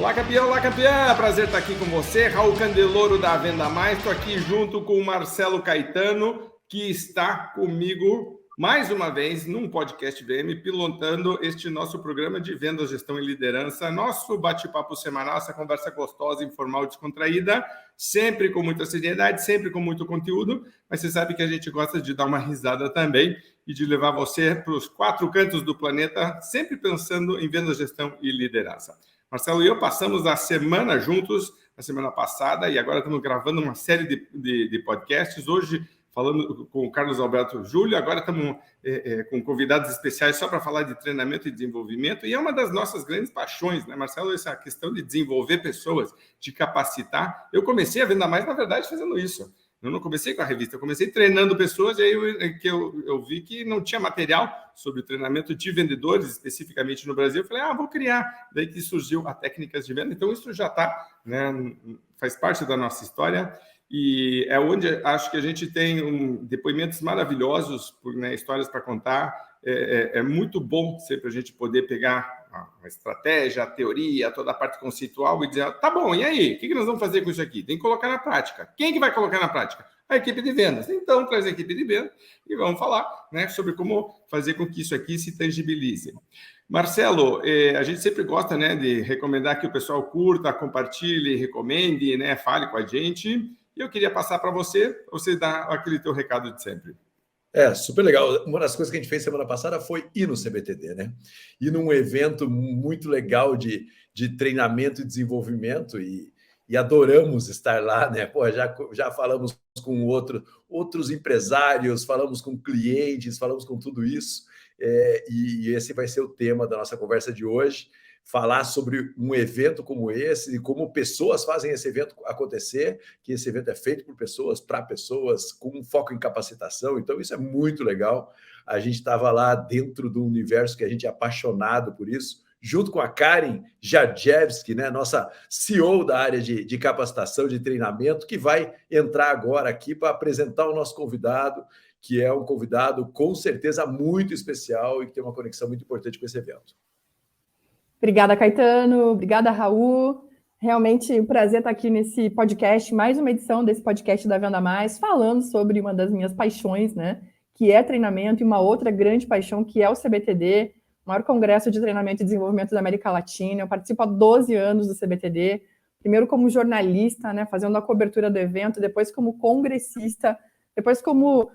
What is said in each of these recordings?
Olá, campeã! Prazer estar aqui com você. Raul Candeloro da Venda Mais. Estou aqui junto com o Marcelo Caetano, que está comigo mais uma vez num podcast VM, pilotando este nosso programa de Venda, Gestão e Liderança. Nosso bate-papo semanal, essa conversa gostosa, informal, descontraída, sempre com muita seriedade, sempre com muito conteúdo, mas você sabe que a gente gosta de dar uma risada também e de levar você para os 4 cantos do planeta, sempre pensando em Venda, Gestão e Liderança. Marcelo e eu passamos a semana juntos, na semana passada, e agora estamos gravando uma série de podcasts. Hoje, falando com o Carlos Alberto Júlio, agora estamos com convidados especiais só para falar de treinamento e desenvolvimento, e é uma das nossas grandes paixões, né, Marcelo? Essa questão de desenvolver pessoas, de capacitar. Eu comecei a Venda Mais, na verdade, fazendo isso. Eu não comecei com a revista, eu comecei treinando pessoas, e aí eu vi que não tinha material sobre treinamento de vendedores, especificamente no Brasil. Eu falei, vou criar. Daí que surgiu a Técnicas de Venda. Então, isso já está, né, faz parte da nossa história. E é onde acho que a gente tem depoimentos maravilhosos, né, histórias para contar. É muito bom sempre a gente poder pegar a estratégia, a teoria, toda a parte conceitual e dizer, tá bom, e aí? O que nós vamos fazer com isso aqui? Tem que colocar na prática. Quem que vai colocar na prática? A equipe de vendas. Então, traz a equipe de vendas e vamos falar, né, sobre como fazer com que isso aqui se tangibilize. Marcelo, a gente sempre gosta, né, de recomendar que o pessoal curta, compartilhe, recomende, né, fale com a gente. E eu queria passar para você dar aquele teu recado de sempre. Super legal. Uma das coisas que a gente fez semana passada foi ir no CBTD, né? Ir num evento muito legal de treinamento e desenvolvimento e adoramos estar lá, né? Pô, já falamos com outros empresários, falamos com clientes, falamos com tudo isso. E esse vai ser o tema da nossa conversa de hoje. Falar sobre um evento como esse e como pessoas fazem esse evento acontecer, que esse evento é feito por pessoas, para pessoas, com um foco em capacitação. Então, isso é muito legal. A gente estava lá dentro do universo que a gente é apaixonado por isso, junto com a Karen Jadjevski, né, nossa CEO da área de capacitação, de treinamento, que vai entrar agora aqui para apresentar o nosso convidado, que é um convidado com certeza muito especial e que tem uma conexão muito importante com esse evento. Obrigada, Caetano. Obrigada, Raul. Realmente um prazer estar aqui nesse podcast, mais uma edição desse podcast da Venda Mais, falando sobre uma das minhas paixões, né? Que é treinamento, e uma outra grande paixão, que é o CBTD, o maior congresso de treinamento e desenvolvimento da América Latina. Eu participo há 12 anos do CBTD, primeiro como jornalista, né? Fazendo a cobertura do evento, depois como congressista, depois como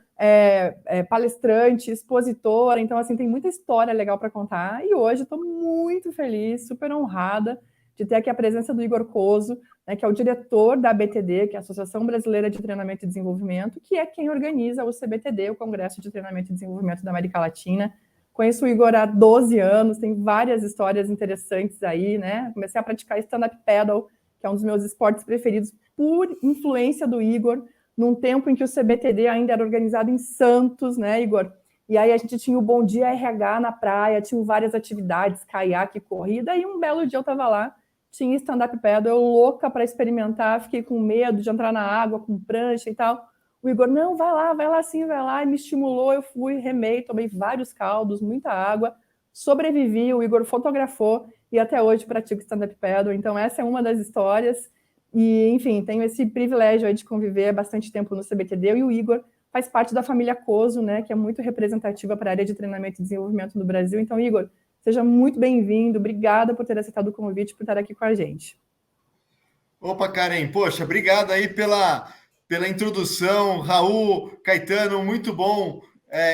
palestrante, expositora. Então, assim, tem muita história legal para contar. E hoje estou muito feliz, super honrada de ter aqui a presença do Igor Coso, né, que é o diretor da ABTD, que é a Associação Brasileira de Treinamento e Desenvolvimento, que é quem organiza o CBTD, o Congresso de Treinamento e Desenvolvimento da América Latina. Conheço o Igor há 12 anos, tem várias histórias interessantes aí, né? Comecei a praticar stand-up paddle, que é um dos meus esportes preferidos, por influência do Igor, num tempo em que o CBTD ainda era organizado em Santos, né, Igor? E aí a gente tinha o Bom Dia RH na praia, tinham várias atividades, caiaque, corrida, e um belo dia eu estava lá, tinha stand-up paddle, eu louca para experimentar, fiquei com medo de entrar na água com prancha e tal. O Igor, não, vai lá sim, vai lá, e me estimulou, eu fui, remei, tomei vários caldos, muita água, sobrevivi, o Igor fotografou, e até hoje pratico stand-up paddle, então essa é uma das histórias. E, enfim, tenho esse privilégio aí de conviver há bastante tempo no CBTD, e o Igor faz parte da família Coso, né, que é muito representativa para a área de treinamento e desenvolvimento no Brasil. Então, Igor, seja muito bem-vindo, obrigada por ter aceitado o convite, por estar aqui com a gente. Opa, Karen, poxa, obrigado aí pela introdução. Raul, Caetano, muito bom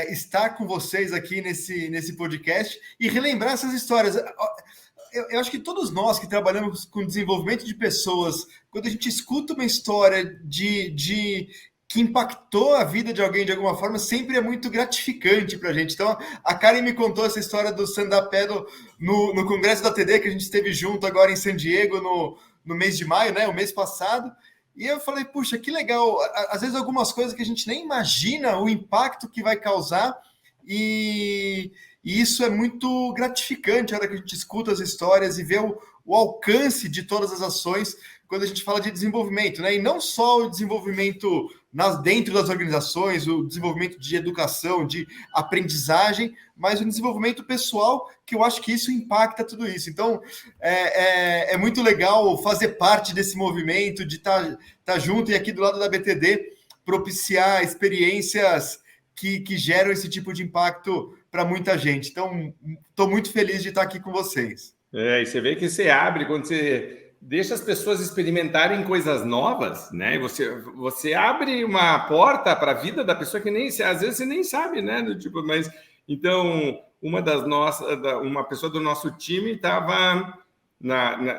estar com vocês aqui nesse podcast e relembrar essas histórias. Eu acho que todos nós que trabalhamos com desenvolvimento de pessoas, quando a gente escuta uma história que impactou a vida de alguém de alguma forma, sempre é muito gratificante para a gente. Então, a Karen me contou essa história do stand-up paddle no Congresso da TD, que a gente esteve junto agora em San Diego no mês de maio, né, o mês passado. E eu falei, puxa, que legal. Às vezes algumas coisas que a gente nem imagina o impacto que vai causar e isso é muito gratificante a hora que a gente escuta as histórias e vê o alcance de todas as ações quando a gente fala de desenvolvimento, né? E não só o desenvolvimento dentro das organizações, o desenvolvimento de educação, de aprendizagem, mas o desenvolvimento pessoal, que eu acho que isso impacta tudo isso. Então, é muito legal fazer parte desse movimento, de estar junto e aqui do lado da BTD, propiciar experiências que geram esse tipo de impacto para muita gente. Então, estou muito feliz de estar aqui com vocês. E você vê que você abre, quando você deixa as pessoas experimentarem coisas novas, né? Você abre uma porta para a vida da pessoa que às vezes você nem sabe, né? Mas então uma pessoa do nosso time estava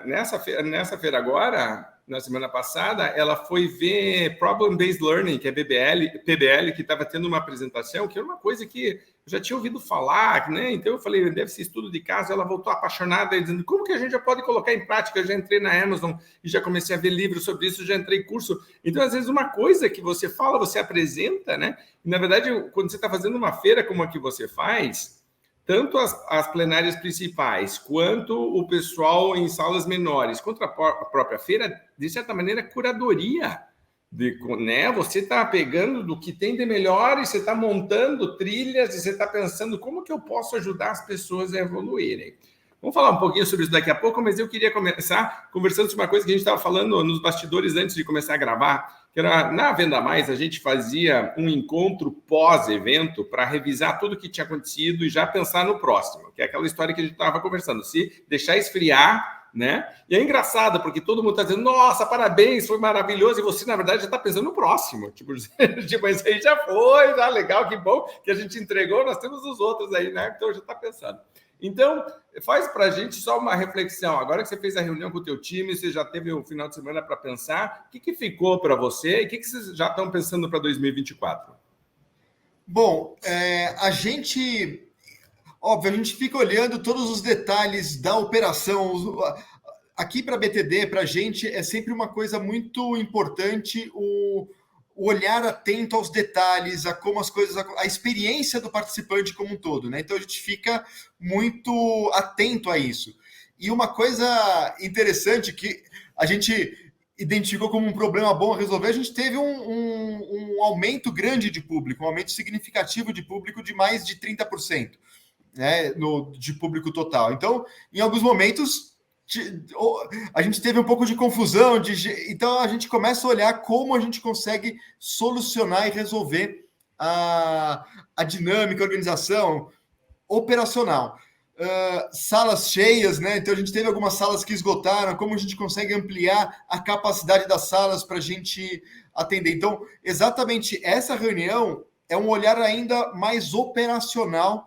nessa feira agora, na semana passada, ela foi ver Problem-Based Learning, que é PBL, que estava tendo uma apresentação, que era uma coisa que eu já tinha ouvido falar, né? Então eu falei, deve ser estudo de caso. Ela voltou apaixonada, dizendo, como que a gente já pode colocar em prática? Eu já entrei na Amazon e já comecei a ver livros sobre isso, já entrei em curso. Então, às vezes, uma coisa que você fala, você apresenta, né? E, na verdade, quando você está fazendo uma feira como a que você faz, tanto as plenárias principais, quanto o pessoal em salas menores, quanto a própria feira, de certa maneira, curadoria. Né? Você está pegando do que tem de melhor e você está montando trilhas e você está pensando como que eu posso ajudar as pessoas a evoluírem. Vamos falar um pouquinho sobre isso daqui a pouco, mas eu queria começar conversando sobre uma coisa que a gente estava falando nos bastidores antes de começar a gravar, que era, na Venda Mais, a gente fazia um encontro pós-evento para revisar tudo o que tinha acontecido e já pensar no próximo, que é aquela história que a gente estava conversando, se deixar esfriar, né? E é engraçado, porque todo mundo está dizendo, nossa, parabéns, foi maravilhoso, e você, na verdade, já está pensando no próximo. Tipo, isso aí já foi, tá legal, que bom que a gente entregou, nós temos os outros aí, né? Então, já está pensando. Então, faz para a gente só uma reflexão. Agora que você fez a reunião com o teu time, você já teve um final de semana para pensar, o que ficou para você e o que vocês já estão pensando para 2024? Bom, óbvio, a gente fica olhando todos os detalhes da operação. Aqui para a BTD, para a gente, é sempre uma coisa muito importante o olhar atento aos detalhes, a como as coisas, a experiência do participante como um todo, né? Então a gente fica muito atento a isso. E uma coisa interessante que a gente identificou como um problema bom a resolver, a gente teve um aumento grande de público, um aumento significativo de público de mais de 30%. Né, de público total. Então, em alguns momentos, a gente teve um pouco de confusão, então a gente começa a olhar como a gente consegue solucionar e resolver a dinâmica, a organização operacional. Salas cheias, né? Então a gente teve algumas salas que esgotaram, como a gente consegue ampliar a capacidade das salas para a gente atender. Então, exatamente essa reunião é um olhar ainda mais operacional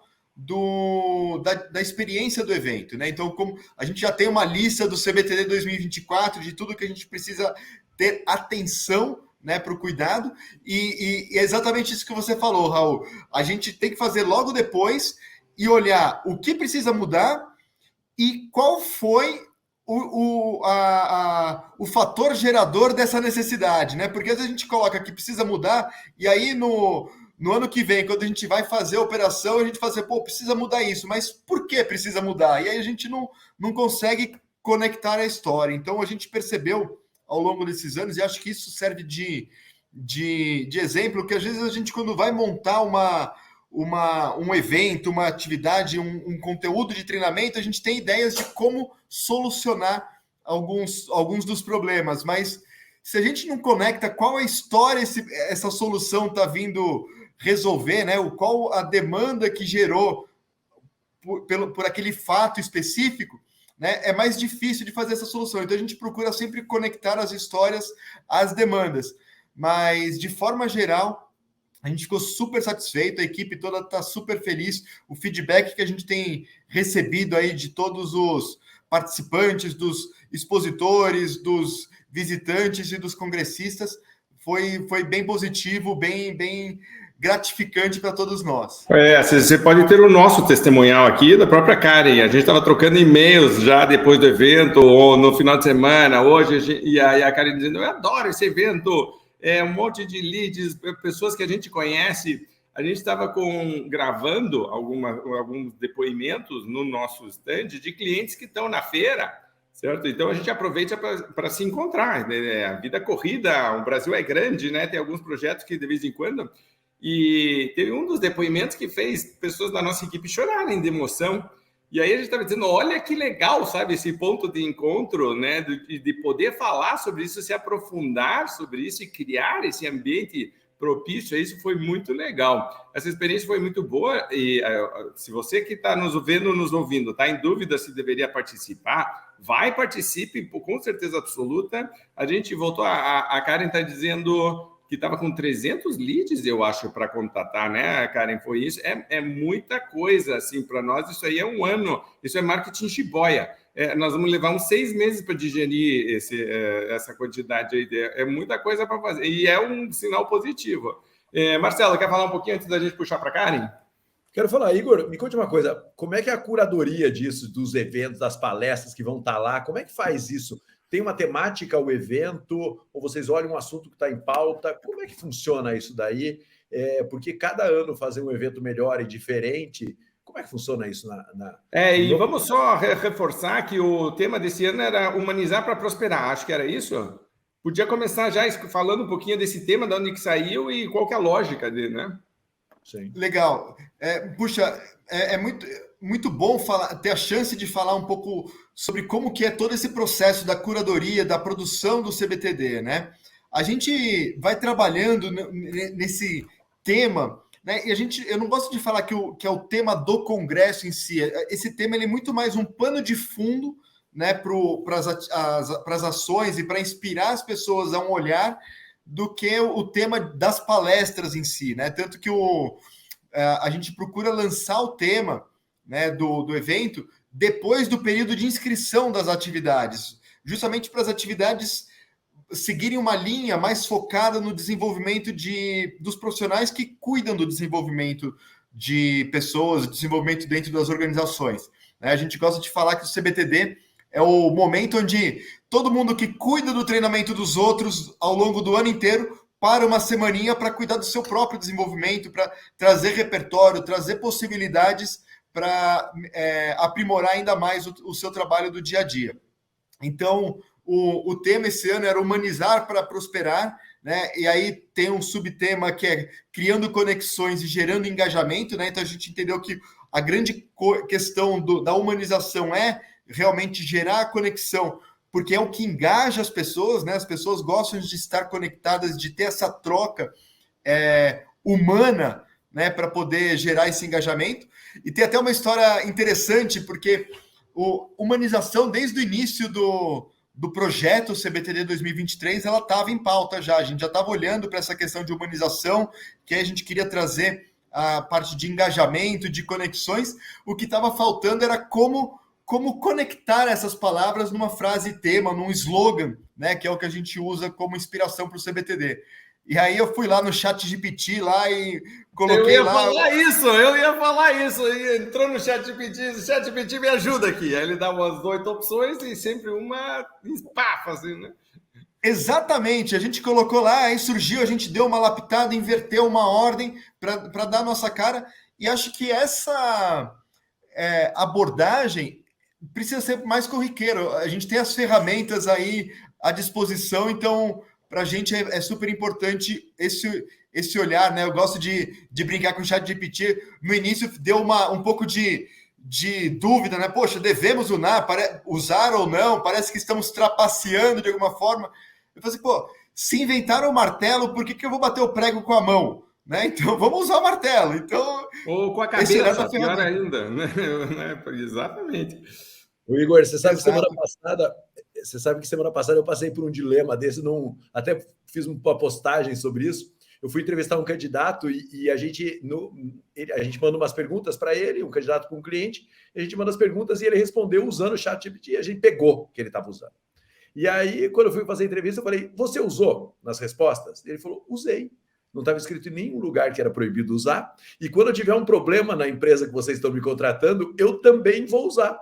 da experiência do evento, né? Então, como a gente já tem uma lista do CBTD 2024 de tudo que a gente precisa ter atenção, né, para o cuidado, e é exatamente isso que você falou, Raul. A gente tem que fazer logo depois e olhar o que precisa mudar e qual foi o fator gerador dessa necessidade, né? Porque às vezes a gente coloca que precisa mudar e aí no ano que vem, quando a gente vai fazer a operação, a gente fala assim, precisa mudar isso, mas por que precisa mudar? E aí a gente não consegue conectar a história. Então, a gente percebeu ao longo desses anos, e acho que isso serve de exemplo, que às vezes a gente, quando vai montar um evento, uma atividade, um conteúdo de treinamento, a gente tem ideias de como solucionar alguns dos problemas, mas se a gente não conecta qual a história essa solução está vindo resolver, né? Qual a demanda que gerou por aquele fato específico, né? É mais difícil de fazer essa solução. Então a gente procura sempre conectar as histórias às demandas. Mas, de forma geral, a gente ficou super satisfeito, a equipe toda está super feliz. O feedback que a gente tem recebido aí de todos os participantes, dos expositores, dos visitantes e dos congressistas foi bem positivo, bem gratificante para todos nós. Você pode ter o nosso testemunhal aqui da própria Karen. A gente estava trocando e-mails já depois do evento, ou no final de semana, hoje, e aí a Karen dizendo, eu adoro esse evento, um monte de leads, pessoas que a gente conhece. A gente estava gravando alguns depoimentos no nosso stand de clientes que estão na feira Certo? Então a gente aproveita para se encontrar, né? A vida corrida, o Brasil é grande, né? Tem alguns projetos que de vez em quando. E teve um dos depoimentos que fez pessoas da nossa equipe chorarem de emoção. E aí a gente estava dizendo, olha que legal, sabe, esse ponto de encontro, né? De poder falar sobre isso, se aprofundar sobre isso e criar esse ambiente propício a isso, foi muito legal. Essa experiência foi muito boa e se você que está nos vendo, nos ouvindo, está em dúvida se deveria participar, participe, com certeza absoluta. A gente voltou, a Karen está dizendo que estava com 300 leads, eu acho, para contatar, né, Karen? Foi isso. É muita coisa, assim, para nós. Isso aí é um ano. Isso é marketing chiboia. Nós vamos levar uns 6 meses para digerir essa quantidade aí. É muita coisa para fazer. E é um sinal positivo. Marcelo, quer falar um pouquinho antes da gente puxar para a Karen? Quero falar, Igor, me conte uma coisa. Como é que é a curadoria disso, dos eventos, das palestras que vão estar lá? Como é que faz isso? Tem uma temática o evento? Ou vocês olham um assunto que está em pauta? Como é que funciona isso daí? Porque cada ano fazer um evento melhor e diferente, como é que funciona isso? E vamos só reforçar que o tema desse ano era humanizar para prosperar. Acho que era isso? Podia começar já falando um pouquinho desse tema, de onde que saiu e qual que é a lógica dele, né? Sim. Legal. Puxa, é muito bom ter a chance de falar um pouco sobre como que é todo esse processo da curadoria, da produção do CBTD, né? A gente vai trabalhando nesse tema, né? E eu não gosto de falar que é o tema do congresso em si. Esse tema ele é muito mais um pano de fundo, né, para as ações e para inspirar as pessoas a um olhar do que o tema das palestras em si, né? Tanto que a gente procura lançar o tema, né, do evento depois do período de inscrição das atividades, justamente para as atividades seguirem uma linha mais focada no desenvolvimento dos profissionais que cuidam do desenvolvimento de pessoas, desenvolvimento dentro das organizações. A gente gosta de falar que o CBTD é o momento onde todo mundo que cuida do treinamento dos outros ao longo do ano inteiro para uma semaninha para cuidar do seu próprio desenvolvimento, para trazer repertório, trazer possibilidades para aprimorar ainda mais o seu trabalho do dia a dia. Então, o tema esse ano era humanizar para prosperar, né? E aí tem um subtema que é criando conexões e gerando engajamento, né? Então a gente entendeu que a grande questão da humanização é realmente gerar a conexão, porque é o que engaja as pessoas, né? As pessoas gostam de estar conectadas, de ter essa troca humana, né? Para poder gerar esse engajamento. E tem até uma história interessante, porque humanização, desde o início do projeto CBTD 2023, ela estava em pauta já. A gente já estava olhando para essa questão de humanização, que a gente queria trazer a parte de engajamento, de conexões. O que estava faltando era como conectar essas palavras numa frase tema, num slogan, né, que é o que a gente usa como inspiração para o CBTD. E aí eu fui lá no ChatGPT lá e coloquei lá... Eu ia falar isso. Entrou no ChatGPT, o ChatGPT me ajuda aqui. Aí ele dá umas 8 opções e sempre uma espafa, assim, né? Exatamente, a gente colocou lá, aí surgiu, a gente deu uma lapidada, inverteu uma ordem para dar a nossa cara, e acho que essa abordagem precisa ser mais corriqueiro. A gente tem as ferramentas aí à disposição, então para a gente é super importante esse olhar, né? Eu gosto de brincar com o ChatGPT. No início deu um pouco de dúvida, né? Poxa, devemos usar ou não? Parece que estamos trapaceando de alguma forma. Eu falei assim, se inventaram o martelo, por que eu vou bater o prego com a mão? Né? Então, vamos usar o martelo. Então, ou com a cabeça, pior ainda. Né? Exatamente. O Igor, você sabe que semana passada eu passei por um dilema desse, até fiz uma postagem sobre isso. Eu fui entrevistar um candidato e a gente manda umas perguntas para ele, um candidato com um cliente, a gente manda as perguntas e ele respondeu usando o ChatGPT e a gente pegou o que ele estava usando. E aí, quando eu fui fazer a entrevista, eu falei, você usou nas respostas? Ele falou, usei. Não estava escrito em nenhum lugar que era proibido usar. E quando eu tiver um problema na empresa que vocês estão me contratando, eu também vou usar.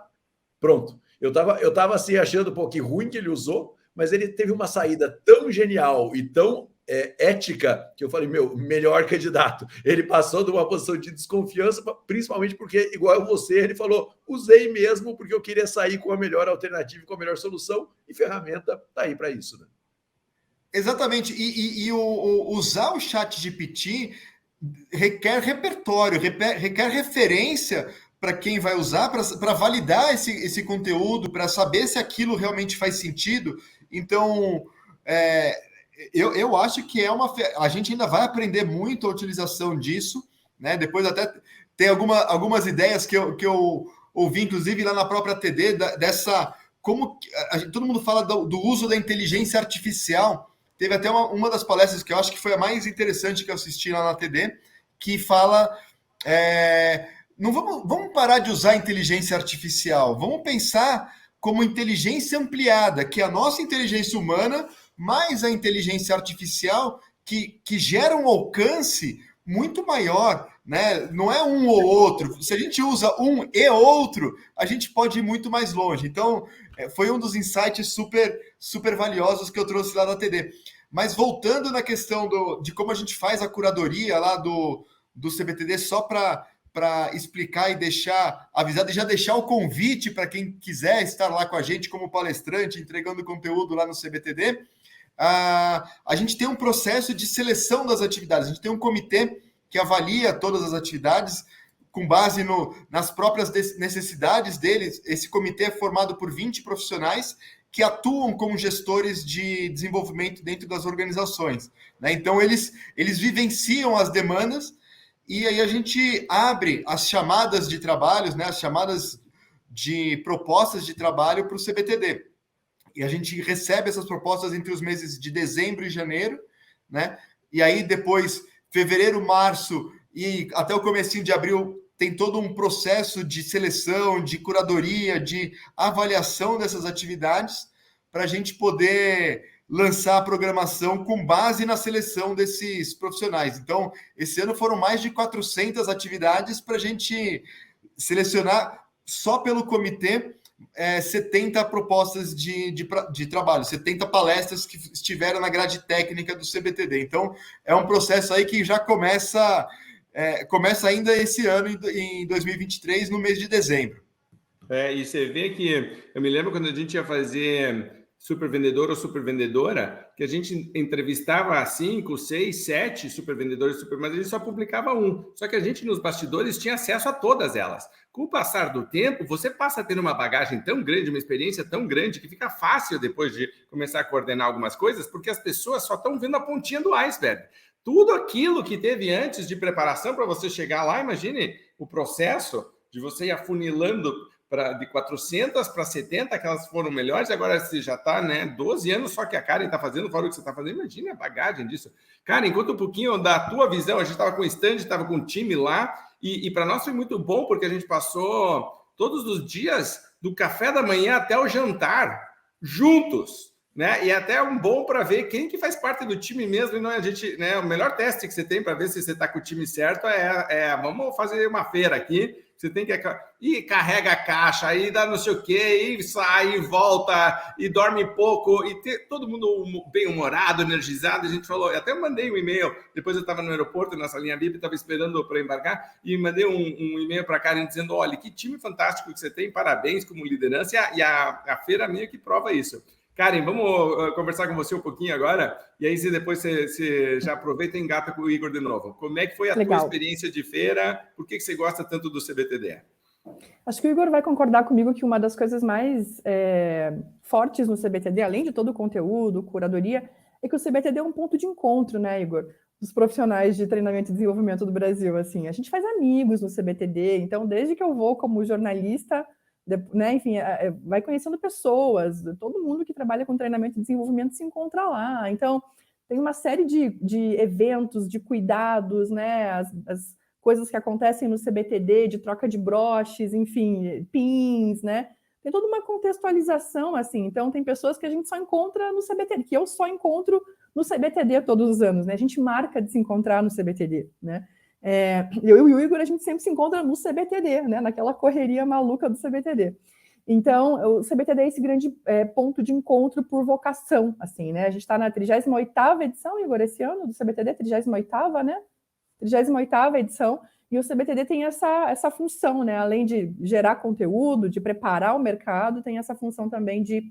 Pronto. Eu estava assim, achando, que ruim que ele usou, mas ele teve uma saída tão genial e tão ética, que eu falei, melhor candidato. Ele passou de uma posição de desconfiança, principalmente porque, igual você, ele falou, usei mesmo porque eu queria sair com a melhor alternativa, com a melhor solução, e ferramenta está aí para isso, né? Exatamente. Usar o ChatGPT requer repertório, requer referência para quem vai usar, para validar esse conteúdo, para saber se aquilo realmente faz sentido. Então, eu acho que a gente ainda vai aprender muito a utilização disso, né? Depois até tem algumas ideias que eu ouvi, inclusive lá na própria TD, dessa como todo mundo fala do uso da inteligência artificial. Teve até uma das palestras que eu acho que foi a mais interessante que eu assisti lá na TD, que fala não vamos parar de usar inteligência artificial, vamos pensar como inteligência ampliada, que é a nossa inteligência humana mais a inteligência artificial que gera um alcance muito maior, né? Não é um ou outro. Se a gente usa um e outro, a gente pode ir muito mais longe. Então, foi um dos insights super, super valiosos que eu trouxe lá da TD. Mas voltando na questão de como a gente faz a curadoria lá do CBTD, só para explicar e deixar avisado, e já deixar o convite para quem quiser estar lá com a gente como palestrante, entregando conteúdo lá no CBTD, a gente tem um processo de seleção das atividades. A gente tem um comitê que avalia todas as atividades com base nas próprias necessidades deles. Esse comitê é formado por 20 profissionais que atuam como gestores de desenvolvimento dentro das organizações, né? Então, eles vivenciam as demandas e aí a gente abre as chamadas de trabalhos, né, as chamadas de propostas de trabalho para o CBTD. E a gente recebe essas propostas entre os meses de dezembro e janeiro, né? E aí depois, fevereiro, março e até o comecinho de abril, tem todo um processo de seleção, de curadoria, de avaliação dessas atividades, para a gente poder lançar a programação com base na seleção desses profissionais. Então, esse ano foram mais de 400 atividades para a gente selecionar só pelo comitê 70 propostas de trabalho, 70 palestras que estiveram na grade técnica do CBTD. Então, é um processo aí que já começa ainda esse ano, em 2023, no mês de dezembro. E você vê que, eu me lembro quando a gente ia fazer super vendedor ou super vendedora, que a gente entrevistava 5, 6, 7 super vendedores, mas a gente só publicava um. Só que a gente, nos bastidores, tinha acesso a todas elas. Com o passar do tempo, você passa a ter uma bagagem tão grande, uma experiência tão grande, que fica fácil depois de começar a coordenar algumas coisas, porque as pessoas só estão vendo a pontinha do iceberg. Tudo aquilo que teve antes de preparação para você chegar lá, imagine o processo de você ir afunilando de 400 para 70, que elas foram melhores, agora você já está, né, 12 anos só que a Karen está fazendo, fora o que você está fazendo, imagina a bagagem disso. Karen, conta um pouquinho da tua visão, a gente estava com o stand, estava com o time lá, e para nós foi muito bom, porque a gente passou todos os dias, do café da manhã até o jantar, juntos, né? E até um bom para ver quem que faz parte do time mesmo, e não é a gente, né? O melhor teste que você tem para ver se você está com o time certo vamos fazer uma feira aqui. Você tem que ir, carrega a caixa, aí dá não sei o quê, e sai, e volta, e dorme pouco, e todo mundo bem-humorado, energizado. A gente falou, até eu mandei um e-mail, depois eu estava no aeroporto, nessa linha VIP, estava esperando para embarcar, e mandei um e-mail para a Karen dizendo, olha, que time fantástico que você tem, parabéns como liderança, e a feira meio que prova isso. Karen, vamos conversar com você um pouquinho agora, e aí depois você já aproveita e engata com o Igor de novo. Como é que foi a tua experiência de feira? Por que você gosta tanto do CBTD? Acho que o Igor vai concordar comigo que uma das coisas mais fortes no CBTD, além de todo o conteúdo, curadoria, é que o CBTD é um ponto de encontro, né, Igor? Dos profissionais de treinamento e desenvolvimento do Brasil. Assim, a gente faz amigos no CBTD, então desde que eu vou como jornalista, né, enfim, vai conhecendo pessoas, todo mundo que trabalha com treinamento e desenvolvimento se encontra lá. Então, tem uma série de eventos, de cuidados, né, as coisas que acontecem no CBTD, de troca de broches, enfim, pins, né? Tem toda uma contextualização, assim. Então, tem pessoas que a gente só encontra no CBTD, que eu só encontro no CBTD todos os anos, né? A gente marca de se encontrar no CBTD, né? Eu e o Igor, a gente sempre se encontra no CBTD, né? Naquela correria maluca do CBTD. Então, o CBTD é esse grande ponto de encontro por vocação, assim, né? A gente está na 38ª edição, Igor, esse ano, do CBTD, 38ª, né? 38ª edição, e o CBTD tem essa função, né? Além de gerar conteúdo, de preparar o mercado, tem essa função também de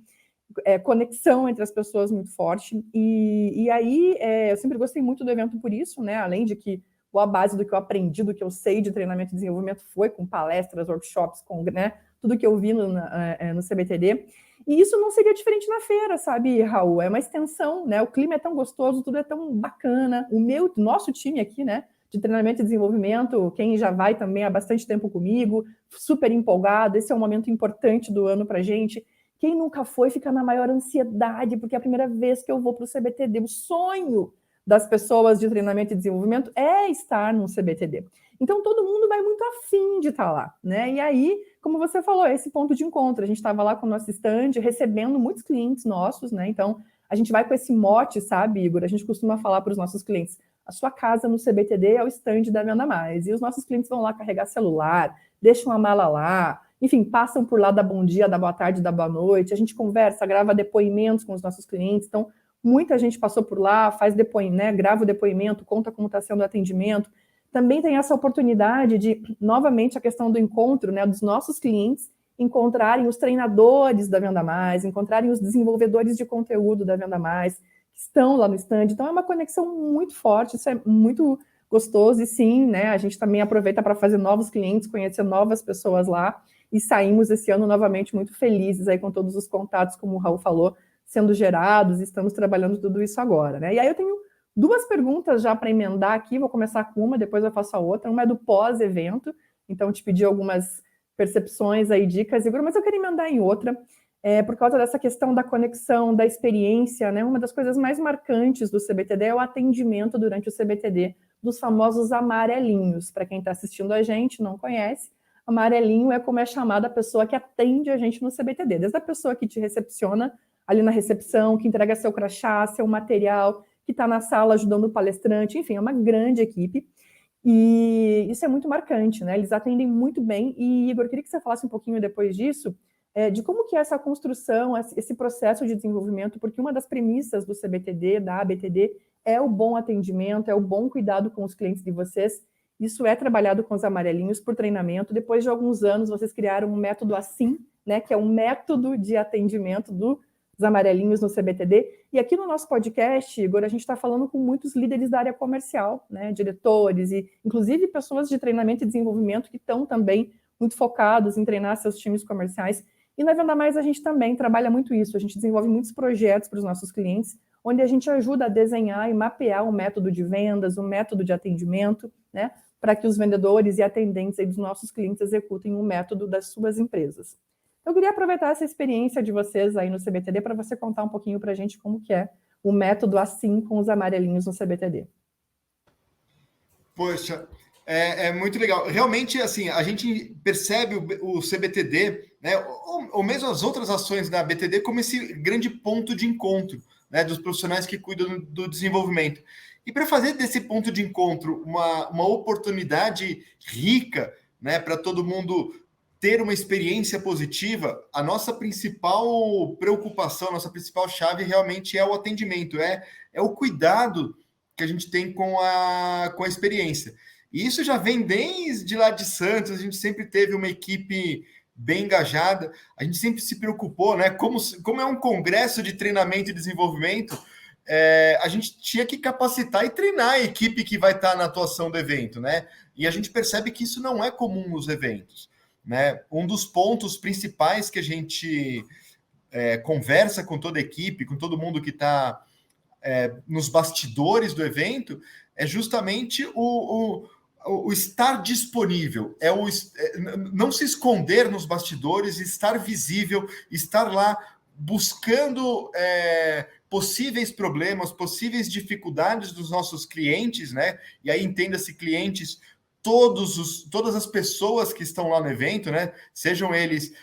conexão entre as pessoas muito forte. E aí, eu sempre gostei muito do evento por isso, né? Além de que a base do que eu aprendi, do que eu sei de treinamento e desenvolvimento foi com palestras, workshops, com, né, tudo que eu vi no CBTD. E isso não seria diferente na feira, sabe, Raul? É uma extensão, né? O clima é tão gostoso, tudo é tão bacana. Nosso time aqui, né, de treinamento e desenvolvimento, quem já vai também há bastante tempo comigo, super empolgado. Esse é um momento importante do ano para a gente. Quem nunca foi fica na maior ansiedade, porque é a primeira vez que eu vou para o CBTD. O sonho das pessoas de treinamento e desenvolvimento é estar no CBTD. Então, todo mundo vai muito afim de estar lá, né? E aí, como você falou, esse ponto de encontro. A gente estava lá com o nosso stand, recebendo muitos clientes nossos, né? Então, a gente vai com esse mote, sabe, Igor? A gente costuma falar para os nossos clientes, a sua casa no CBTD é o stand da Venda Mais. E os nossos clientes vão lá carregar celular, deixam a mala lá, enfim, passam por lá, dá bom dia, dá boa tarde, dá boa noite. A gente conversa, grava depoimentos com os nossos clientes. Então, muita gente passou por lá, faz depoimento, né, grava o depoimento, conta como está sendo o atendimento. Também tem essa oportunidade de, novamente, a questão do encontro, né, dos nossos clientes encontrarem os treinadores da Venda Mais, encontrarem os desenvolvedores de conteúdo da Venda Mais, que estão lá no stand. Então, é uma conexão muito forte, isso é muito gostoso. E sim, né, a gente também aproveita para fazer novos clientes, conhecer novas pessoas lá. E saímos esse ano novamente muito felizes aí com todos os contatos, como o Raul falou, sendo gerados, e estamos trabalhando tudo isso agora, né? E aí eu tenho 2 perguntas já para emendar aqui, vou começar com uma, depois eu faço a outra. Uma é do pós-evento, então te pedi algumas percepções aí, dicas, Igor, mas eu quero emendar em outra, por causa dessa questão da conexão, da experiência, né? Uma das coisas mais marcantes do CBTD é o atendimento durante o CBTD dos famosos amarelinhos. Para quem está assistindo a gente, não conhece, amarelinho é como é chamada a pessoa que atende a gente no CBTD, desde a pessoa que te recepciona ali na recepção, que entrega seu crachá, seu material, que está na sala ajudando o palestrante, enfim, é uma grande equipe. E isso é muito marcante, né? Eles atendem muito bem. E, Igor, eu queria que você falasse um pouquinho depois disso, de como que é essa construção, esse processo de desenvolvimento, porque uma das premissas do CBTD, da ABTD, é o bom atendimento, é o bom cuidado com os clientes de vocês. Isso é trabalhado com os amarelinhos por treinamento. Depois de alguns anos, vocês criaram um método assim, né, que é um método de atendimento dos amarelinhos no CBTD. E aqui no nosso podcast, Igor, a gente está falando com muitos líderes da área comercial, né, diretores e, inclusive, pessoas de treinamento e desenvolvimento que estão também muito focados em treinar seus times comerciais. E na Venda Mais a gente também trabalha muito isso. A gente desenvolve muitos projetos para os nossos clientes, onde a gente ajuda a desenhar e mapear um método de vendas, um método de atendimento, né, para que os vendedores e atendentes aí dos nossos clientes executem o método das suas empresas. Eu queria aproveitar essa experiência de vocês aí no CBTD para você contar um pouquinho para a gente como que é o método assim com os amarelinhos no CBTD. Poxa, é muito legal. Realmente, assim, a gente percebe o CBTD, né, ou mesmo as outras ações da BTD, como esse grande ponto de encontro, né, dos profissionais que cuidam do desenvolvimento. E para fazer desse ponto de encontro uma oportunidade rica, né, para todo mundo ter uma experiência positiva, a nossa principal preocupação, a nossa principal chave realmente é o atendimento, é o cuidado que a gente tem com a experiência. E isso já vem desde lá de Santos, a gente sempre teve uma equipe bem engajada, a gente sempre se preocupou, né? Como é um congresso de treinamento e desenvolvimento, a gente tinha que capacitar e treinar a equipe que vai estar na atuação do evento, né? E a gente percebe que isso não é comum nos eventos, né? Um dos pontos principais que a gente conversa com toda a equipe, com todo mundo que está nos bastidores do evento, é justamente o estar disponível, não se esconder nos bastidores, estar visível, estar lá buscando possíveis problemas, possíveis dificuldades dos nossos clientes, né? E aí entenda-se clientes, todas as pessoas que estão lá no evento, né? Sejam eles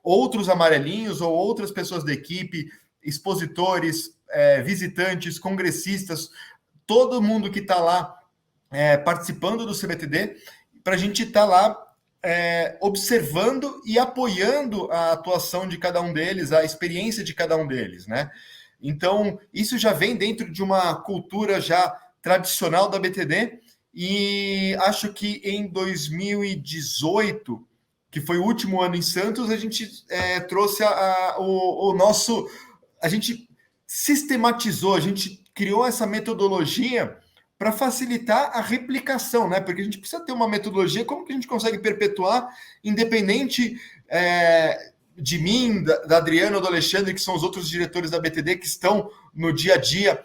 outros amarelinhos ou outras pessoas da equipe, expositores, visitantes, congressistas, todo mundo que está lá participando do CBTD, para a gente estar lá observando e apoiando a atuação de cada um deles, a experiência de cada um deles, né? Então, isso já vem dentro de uma cultura já tradicional da BTD, e acho que em 2018, que foi o último ano em Santos, a gente trouxe o nosso... A gente sistematizou, a gente criou essa metodologia para facilitar a replicação, né? Porque a gente precisa ter uma metodologia, como que a gente consegue perpetuar, independente de mim, da Adriana ou do Alexandre, que são os outros diretores da BTD que estão no dia a dia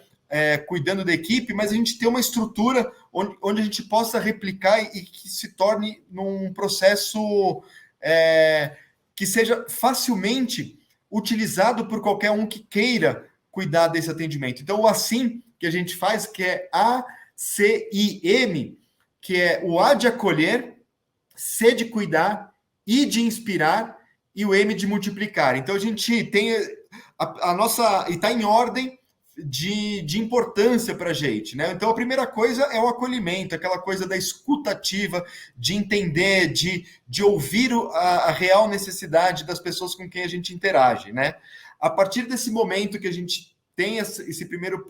cuidando da equipe, mas a gente tem uma estrutura onde a gente possa replicar e que se torne num processo que seja facilmente utilizado por qualquer um que queira cuidar desse atendimento. Então, o assim que a gente faz, que é ACIM, que é o A de acolher, C de cuidar, I de inspirar e o M de multiplicar. Então, a gente tem a nossa... E está em ordem de importância para a gente, né? Então, a primeira coisa é o acolhimento, aquela coisa da escuta ativa, de entender, de ouvir a real necessidade das pessoas com quem a gente interage, né? A partir desse momento que a gente tem esse primeiro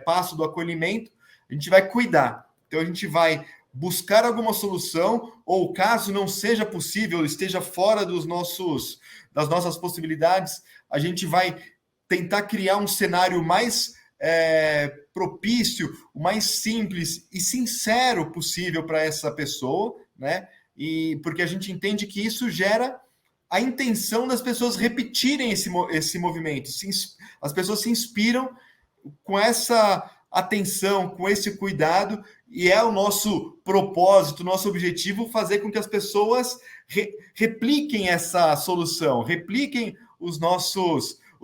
passo do acolhimento, a gente vai cuidar. Então, a gente vai buscar alguma solução, ou caso não seja possível, esteja fora das nossas possibilidades, a gente vai tentar criar um cenário mais propício, o mais simples e sincero possível para essa pessoa, né? E porque a gente entende que isso gera a intenção das pessoas repetirem esse movimento. As pessoas se inspiram com essa atenção, com esse cuidado, e é o nosso propósito, nosso objetivo, fazer com que as pessoas repliquem essa solução, repliquem o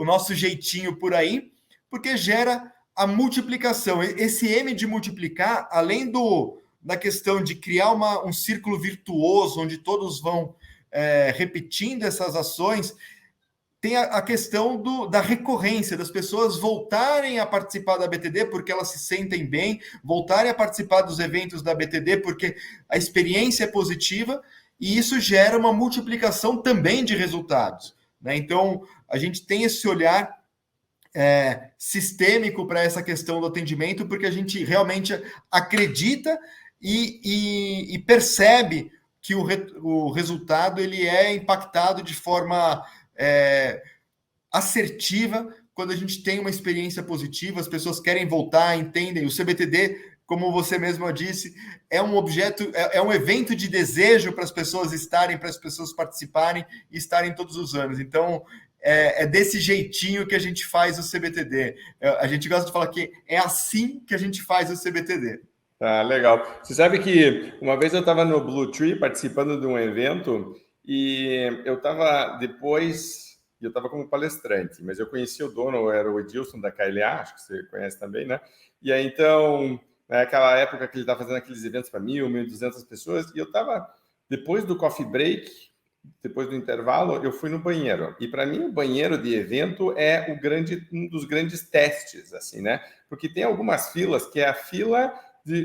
nosso jeitinho por aí, porque gera a multiplicação. Esse M de multiplicar, além da questão de criar um círculo virtuoso, onde todos vão repetindo essas ações, tem a questão da recorrência, das pessoas voltarem a participar da BTD porque elas se sentem bem, voltarem a participar dos eventos da BTD porque a experiência é positiva, e isso gera uma multiplicação também de resultados, né? Então, a gente tem esse olhar sistêmico para essa questão do atendimento, porque a gente realmente acredita e percebe que o resultado ele é impactado de forma assertiva quando a gente tem uma experiência positiva, as pessoas querem voltar, entendem. O CBTD, como você mesma disse, é um objeto, é um evento de desejo para as pessoas estarem, para as pessoas participarem e estarem todos os anos. Então, é desse jeitinho que a gente faz o CBTD. A gente gosta de falar que é assim que a gente faz o CBTD. Ah, legal. Você sabe que uma vez eu estava no Blue Tree participando de um evento e eu estava como palestrante, mas eu conheci o dono, era o Edilson da KLA, acho que você conhece também, né? E aí, então, naquela época que ele estava fazendo aqueles eventos para 1.200 pessoas, e eu estava, depois do coffee break, depois do intervalo, eu fui no banheiro. E para mim, o banheiro de evento é um dos grandes testes, assim, né? Porque tem algumas filas, que é a fila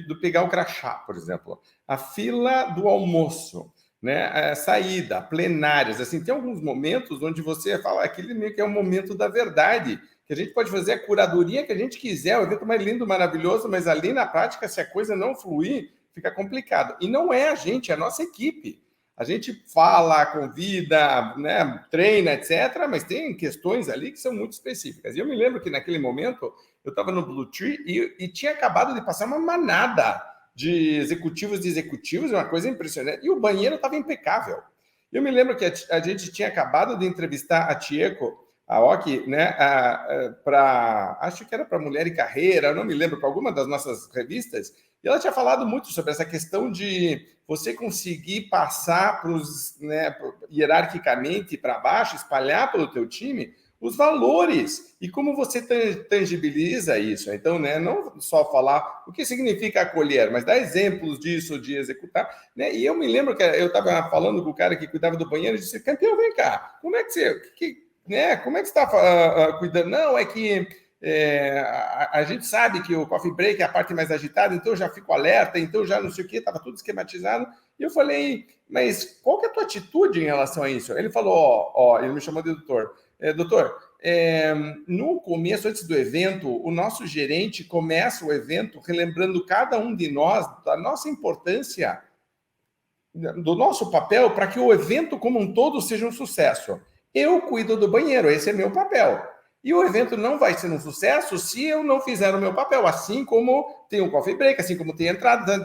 do pegar o crachá, por exemplo, a fila do almoço, né? A saída, plenárias, assim, tem alguns momentos onde você fala, aquele meio que é um momento da verdade, que a gente pode fazer a curadoria que a gente quiser, o evento mais lindo, maravilhoso, mas ali na prática, se a coisa não fluir, fica complicado. E não é a gente, é a nossa equipe. A gente fala, convida, né, treina, etc., mas tem questões ali que são muito específicas. E eu me lembro que naquele momento eu estava no Blue Tree e tinha acabado de passar uma manada de executivos, uma coisa impressionante. E o banheiro estava impecável. Eu me lembro que a gente tinha acabado de entrevistar a Tieco, a Oki, né, acho que era para Mulher e Carreira, não me lembro, para alguma das nossas revistas, e ela tinha falado muito sobre essa questão de você conseguir passar hierarquicamente para baixo, espalhar pelo teu time os valores e como você tangibiliza isso. Então, né, não só falar o que significa acolher, mas dar exemplos disso, de executar. Né? E eu me lembro que eu estava falando com o cara que cuidava do banheiro e disse, campeão, vem cá, como é que você... como é que você está cuidando? Não, é que A gente sabe que o coffee break é a parte mais agitada, então eu já fico alerta, então já não sei o que, estava tudo esquematizado. E eu falei, mas qual que é a tua atitude em relação a isso? Ele falou, ele me chamou de doutor. Doutor, no começo, antes do evento, o nosso gerente começa o evento relembrando cada um de nós da nossa importância, do nosso papel para que o evento como um todo seja um sucesso. Eu cuido do banheiro, esse é meu papel. E o evento não vai ser um sucesso se eu não fizer o meu papel, assim como tem um coffee break, assim como tem entrada.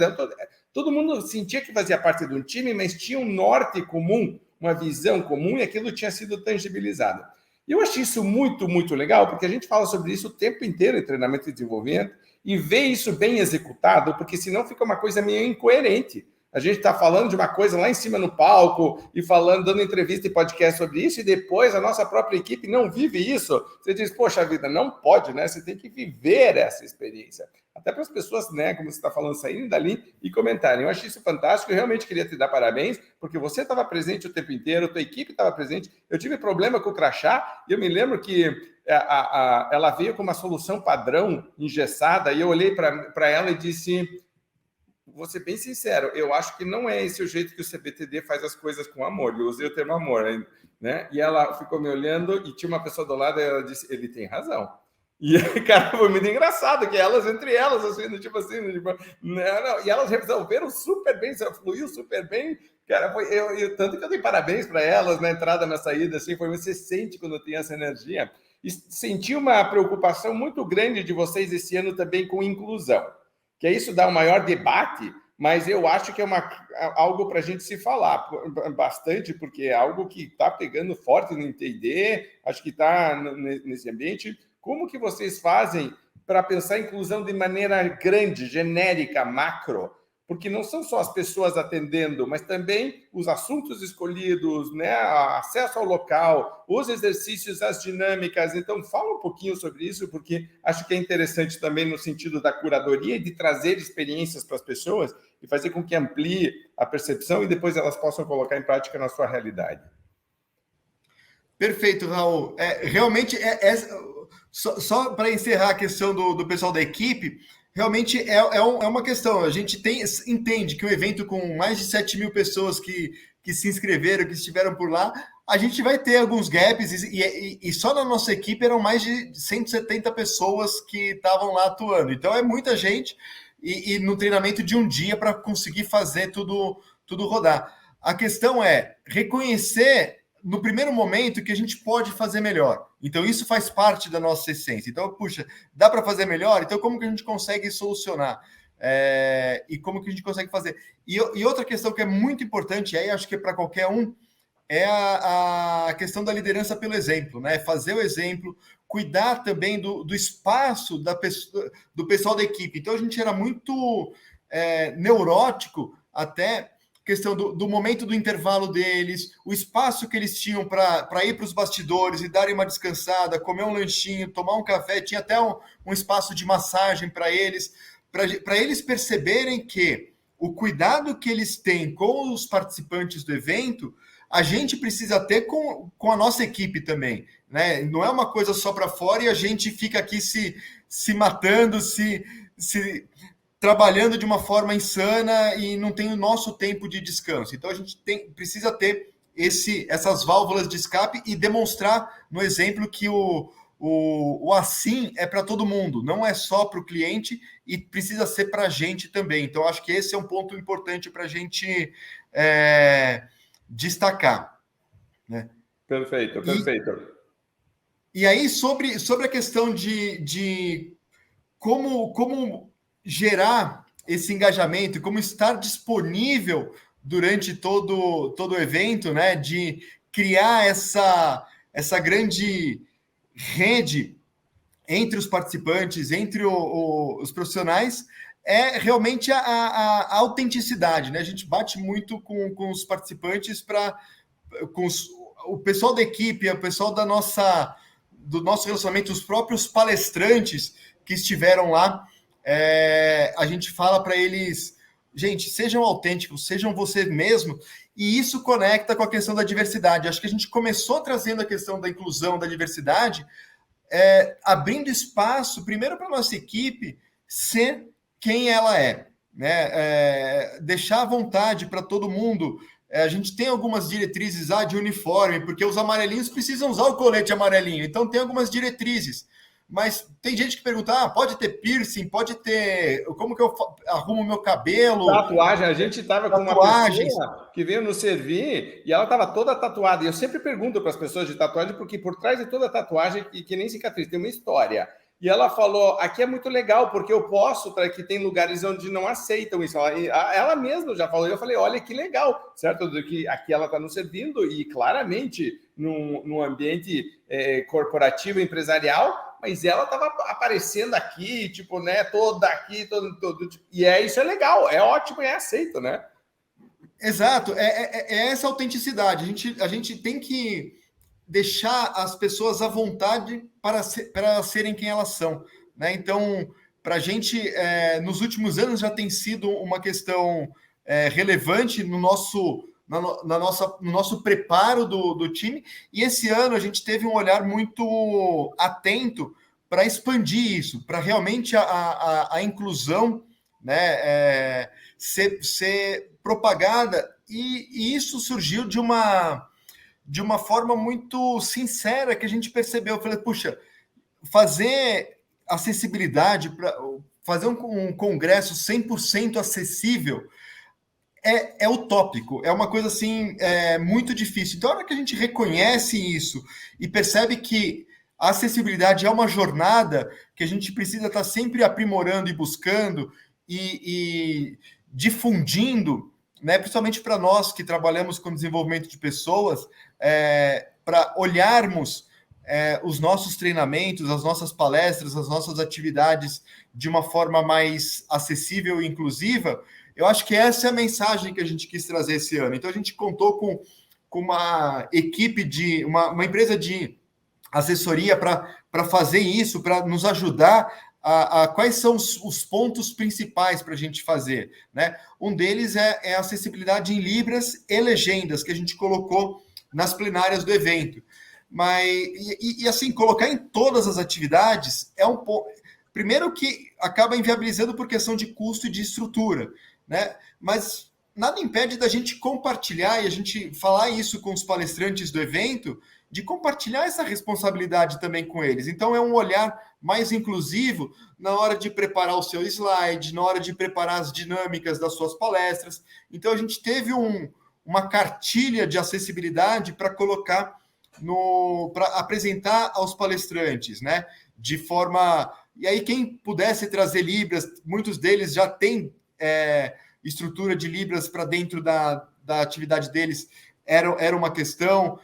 Todo mundo sentia que fazia parte de um time, mas tinha um norte comum, uma visão comum, e aquilo tinha sido tangibilizado. E eu achei isso muito, muito legal, porque a gente fala sobre isso o tempo inteiro em treinamento e desenvolvimento, e ver isso bem executado, porque senão fica uma coisa meio incoerente. A gente está falando de uma coisa lá em cima no palco e falando, dando entrevista e podcast sobre isso, e depois a nossa própria equipe não vive isso. Você diz, poxa vida, não pode, né? Você tem que viver essa experiência. Até para as pessoas, né, como você está falando, saírem dali e comentarem. Eu achei isso fantástico, eu realmente queria te dar parabéns, porque você estava presente o tempo inteiro, tua equipe estava presente. Eu tive problema com o crachá, e eu me lembro que ela veio com uma solução padrão, engessada, e eu olhei para ela e disse... Vou ser bem sincero, eu acho que não é esse o jeito que o CBTD faz as coisas com amor. Eu usei o termo amor, né? E ela ficou me olhando e tinha uma pessoa do lado e ela disse, ele tem razão. E, cara, foi muito engraçado que elas, entre elas, assim, não. E elas resolveram super bem, fluiu super bem. Cara, tanto que eu dei parabéns para elas na entrada, na saída, assim, você sente quando tem essa energia. E senti uma preocupação muito grande de vocês esse ano também com inclusão. Que isso dá um maior debate, mas eu acho que é algo para a gente se falar bastante, porque é algo que está pegando forte no T&D, acho que está nesse ambiente. Como que vocês fazem para pensar a inclusão de maneira grande, genérica, macro? Porque não são só as pessoas atendendo, mas também os assuntos escolhidos, né? Acesso ao local, os exercícios, as dinâmicas. Então, fala um pouquinho sobre isso, porque acho que é interessante também no sentido da curadoria e de trazer experiências para as pessoas e fazer com que amplie a percepção e depois elas possam colocar em prática na sua realidade. Perfeito, Raul. Realmente, só para encerrar a questão do pessoal da equipe, realmente é uma questão. A gente entende que um evento com mais de 7 mil pessoas que se inscreveram, que estiveram por lá, a gente vai ter alguns gaps, e só na nossa equipe eram mais de 170 pessoas que estavam lá atuando. Então é muita gente, e no treinamento de um dia para conseguir fazer tudo rodar. A questão é reconhecer no primeiro momento que a gente pode fazer melhor. Então, isso faz parte da nossa essência. Então, puxa, dá para fazer melhor? Então, como que a gente consegue solucionar? E como que a gente consegue fazer? E outra questão que é muito importante, aí acho que é para qualquer um, é a questão da liderança pelo exemplo, né? Fazer o exemplo, cuidar também do espaço do pessoal da equipe. Então, a gente era muito neurótico até... questão do momento do intervalo deles, o espaço que eles tinham para ir para os bastidores e darem uma descansada, comer um lanchinho, tomar um café, tinha até um espaço de massagem para eles perceberem que o cuidado que eles têm com os participantes do evento, a gente precisa ter com a nossa equipe também, né? Não é uma coisa só para fora e a gente fica aqui se matando, se trabalhando de uma forma insana e não tem o nosso tempo de descanso. Então, a gente precisa ter essas válvulas de escape e demonstrar no exemplo que o assim é para todo mundo, não é só para o cliente e precisa ser para a gente também. Então, acho que esse é um ponto importante para a gente destacar. Né? Perfeito. E aí, sobre a questão de como gerar esse engajamento, como estar disponível durante todo o evento, né? De criar essa grande rede entre os participantes, entre os profissionais, é realmente a autenticidade, né? A gente bate muito com os participantes o pessoal da equipe, o pessoal do nosso relacionamento, os próprios palestrantes que estiveram lá. A gente fala para eles, gente, sejam autênticos, sejam você mesmo, e isso conecta com a questão da diversidade. Acho que a gente começou trazendo a questão da inclusão, da diversidade, abrindo espaço, primeiro, para a nossa equipe ser quem ela é, né? Deixar à vontade para todo mundo. A gente tem algumas diretrizes de uniforme, porque os amarelinhos precisam usar o colete amarelinho, então tem algumas diretrizes. Mas tem gente que pergunta, pode ter piercing, pode ter... Como que eu arrumo meu cabelo? Tatuagem. A gente estava com uma pessoa que veio nos servir e ela estava toda tatuada. E eu sempre pergunto para as pessoas de tatuagem, porque por trás de toda tatuagem, que nem cicatriz, tem uma história. E ela falou, aqui é muito legal, porque eu posso, que tem lugares onde não aceitam isso. Ela mesma já falou, e eu falei, olha que legal, certo? Que aqui ela está nos servindo, e claramente num ambiente corporativo, empresarial, mas ela estava aparecendo aqui, tipo, né, toda aqui, todo e isso é legal, é ótimo e é aceito, né? Exato, é essa autenticidade. A gente tem que deixar as pessoas à vontade para serem quem elas são, né? Então, para a gente, nos últimos anos já tem sido uma questão relevante no nosso preparo do time, e esse ano a gente teve um olhar muito atento para expandir isso, para realmente a inclusão, né, ser propagada, e isso surgiu de uma forma muito sincera que a gente percebeu. Eu falei, puxa, fazer acessibilidade, fazer um congresso 100% acessível é utópico, é uma coisa assim, muito difícil. Então, a hora que a gente reconhece isso e percebe que a acessibilidade é uma jornada que a gente precisa estar sempre aprimorando e buscando e difundindo, né, principalmente para nós que trabalhamos com desenvolvimento de pessoas, para olharmos os nossos treinamentos, as nossas palestras, as nossas atividades de uma forma mais acessível e inclusiva. Eu acho que essa é a mensagem que a gente quis trazer esse ano. Então, a gente contou com uma equipe uma empresa de assessoria para fazer isso, para nos ajudar a quais são os pontos principais para a gente fazer, né? Um deles é a acessibilidade em Libras e legendas, que a gente colocou nas plenárias do evento. E assim, colocar em todas as atividades é um pouco... Primeiro que acaba inviabilizando por questão de custo e de estrutura, né? Mas nada impede da gente compartilhar e a gente falar isso com os palestrantes do evento, de compartilhar essa responsabilidade também com eles. Então, é um olhar mais inclusivo na hora de preparar o seu slide, na hora de preparar as dinâmicas das suas palestras. Então, a gente teve uma cartilha de acessibilidade para colocar para apresentar aos palestrantes, né? De forma... E aí, quem pudesse trazer Libras, muitos deles já têm estrutura de Libras para dentro da atividade deles, era uma questão.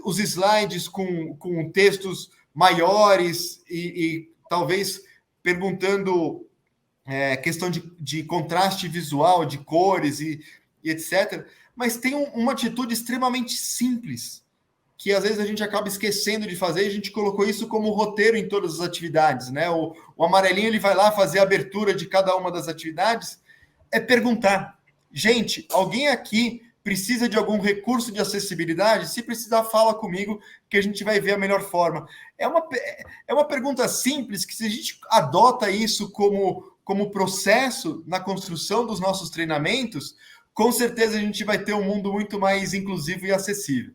Os slides com textos maiores e talvez perguntando questão de contraste visual, de cores e etc. Mas tem uma atitude extremamente simples, que às vezes a gente acaba esquecendo de fazer, e a gente colocou isso como roteiro em todas as atividades, né? O amarelinho, ele vai lá fazer a abertura de cada uma das atividades, perguntar, gente, alguém aqui precisa de algum recurso de acessibilidade? Se precisar, fala comigo, que a gente vai ver a melhor forma. É uma pergunta simples, que se a gente adota isso como processo na construção dos nossos treinamentos, com certeza a gente vai ter um mundo muito mais inclusivo e acessível.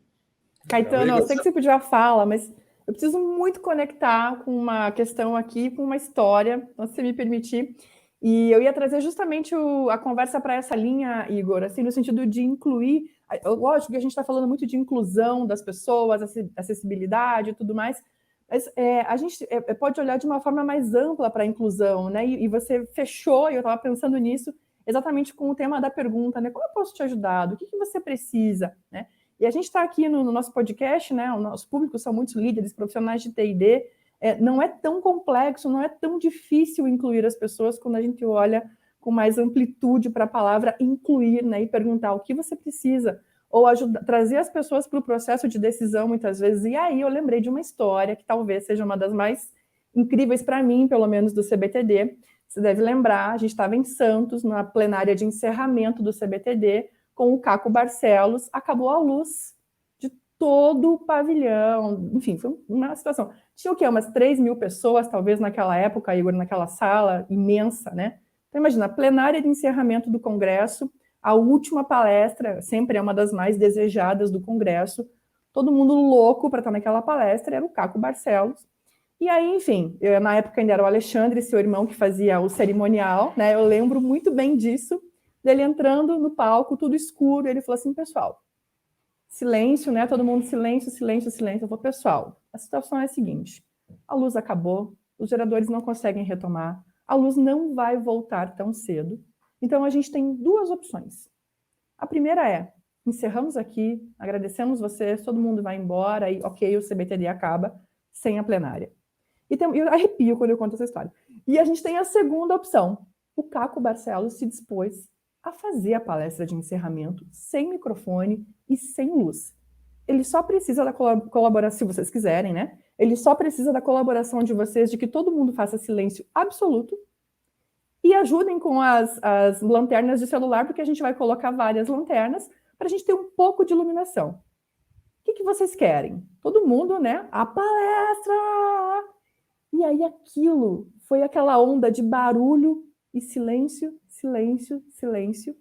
Caetano, eu sei que você podia falar, mas eu preciso muito conectar com uma questão aqui, com uma história, se você me permitir. E eu ia trazer justamente a conversa para essa linha, Igor, assim, no sentido de incluir. Lógico que a gente está falando muito de inclusão das pessoas, acessibilidade e tudo mais, mas a gente pode olhar de uma forma mais ampla para a inclusão, né? E você fechou, e eu estava pensando nisso, exatamente com o tema da pergunta, né? Como eu posso te ajudar? O que você precisa, né? E a gente está aqui no nosso podcast, né? O nosso público são muitos líderes, profissionais de TI&D. Não é tão complexo, não é tão difícil incluir as pessoas quando a gente olha com mais amplitude para a palavra incluir, né? E perguntar o que você precisa, ou trazer as pessoas para o processo de decisão, muitas vezes. E aí eu lembrei de uma história que talvez seja uma das mais incríveis para mim, pelo menos do CBTD. Você deve lembrar, a gente estava em Santos, na plenária de encerramento do CBTD, com o Caco Barcelos, acabou a luz de todo o pavilhão. Enfim, foi uma situação. Tinha o quê? Umas 3 mil pessoas, talvez, naquela época, Igor, naquela sala imensa, né? Então, imagina, a plenária de encerramento do Congresso, a última palestra, sempre é uma das mais desejadas do Congresso, todo mundo louco para estar naquela palestra, era o Caco Barcelos. E aí, enfim, na época ainda era o Alexandre, seu irmão, que fazia o cerimonial, né? Eu lembro muito bem disso, dele entrando no palco, tudo escuro, ele falou assim, pessoal, silêncio, né? Todo mundo silêncio, silêncio, silêncio. Eu falei, pessoal, a situação é a seguinte, a luz acabou, os geradores não conseguem retomar, a luz não vai voltar tão cedo, então a gente tem 2 opções. A primeira é, encerramos aqui, agradecemos vocês, todo mundo vai embora, e ok, o CBTD acaba sem a plenária. E eu arrepio quando eu conto essa história. E a gente tem a segunda opção. O Caco Barcelos se dispôs a fazer a palestra de encerramento sem microfone e sem luz. Ele só precisa da colaboração, se vocês quiserem, né? Ele só precisa da colaboração de vocês, de que todo mundo faça silêncio absoluto e ajudem com as lanternas de celular, porque a gente vai colocar várias lanternas para a gente ter um pouco de iluminação. O que vocês querem? Todo mundo, né? A palestra! E aí aquilo foi aquela onda de barulho e silêncio, silêncio, silêncio.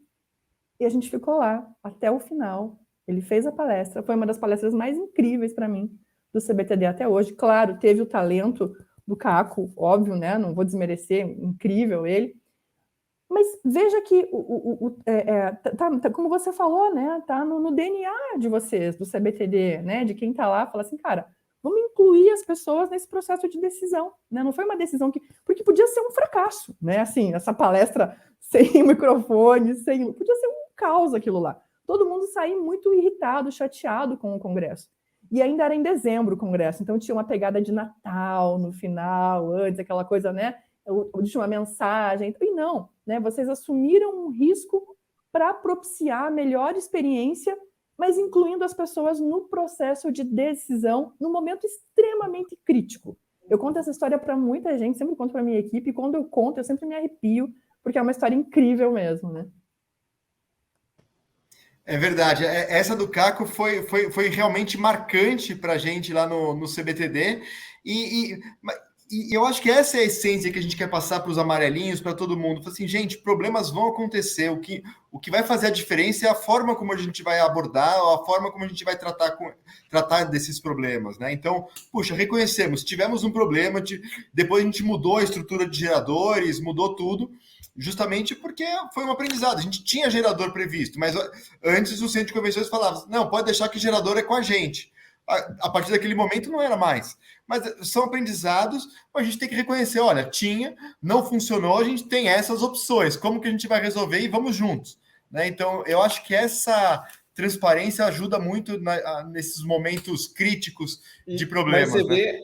E a gente ficou lá até o final. Ele fez a palestra, foi uma das palestras mais incríveis para mim do CBTD até hoje. Claro, teve o talento do Caco, óbvio, né? Não vou desmerecer, incrível ele. Mas veja que, como você falou, né? Tá no DNA de vocês, do CBTD, né? De quem está lá, fala assim, cara, vamos incluir as pessoas nesse processo de decisão, né? Não foi uma decisão porque podia ser um fracasso, né? Assim, essa palestra sem microfone, podia ser um caos aquilo lá. Todo mundo saía muito irritado, chateado com o Congresso. E ainda era em dezembro o Congresso, então tinha uma pegada de Natal no final, antes, aquela coisa, né? De uma mensagem. E não, né? Vocês assumiram um risco para propiciar a melhor experiência, mas incluindo as pessoas no processo de decisão, num momento extremamente crítico. Eu conto essa história para muita gente, sempre conto para minha equipe, e quando eu conto, eu sempre me arrepio, porque é uma história incrível mesmo, né? É verdade. Essa do Caco foi realmente marcante para a gente lá no CBTD. E eu acho que essa é a essência que a gente quer passar para os amarelinhos, para todo mundo. Assim, gente, problemas vão acontecer. O que vai fazer a diferença é a forma como a gente vai abordar, ou a forma como a gente vai tratar desses problemas, né? Então, puxa, reconhecemos, tivemos um problema, depois a gente mudou a estrutura de geradores, mudou tudo, justamente porque foi um aprendizado. A gente tinha gerador previsto, mas antes o centro de convenções falava, não, pode deixar que gerador é com a gente. A partir daquele momento não era mais. Mas são aprendizados, a gente tem que reconhecer, olha, não funcionou, a gente tem essas opções, como que a gente vai resolver e vamos juntos, né? Então, eu acho que essa transparência ajuda muito nesses momentos críticos de problemas.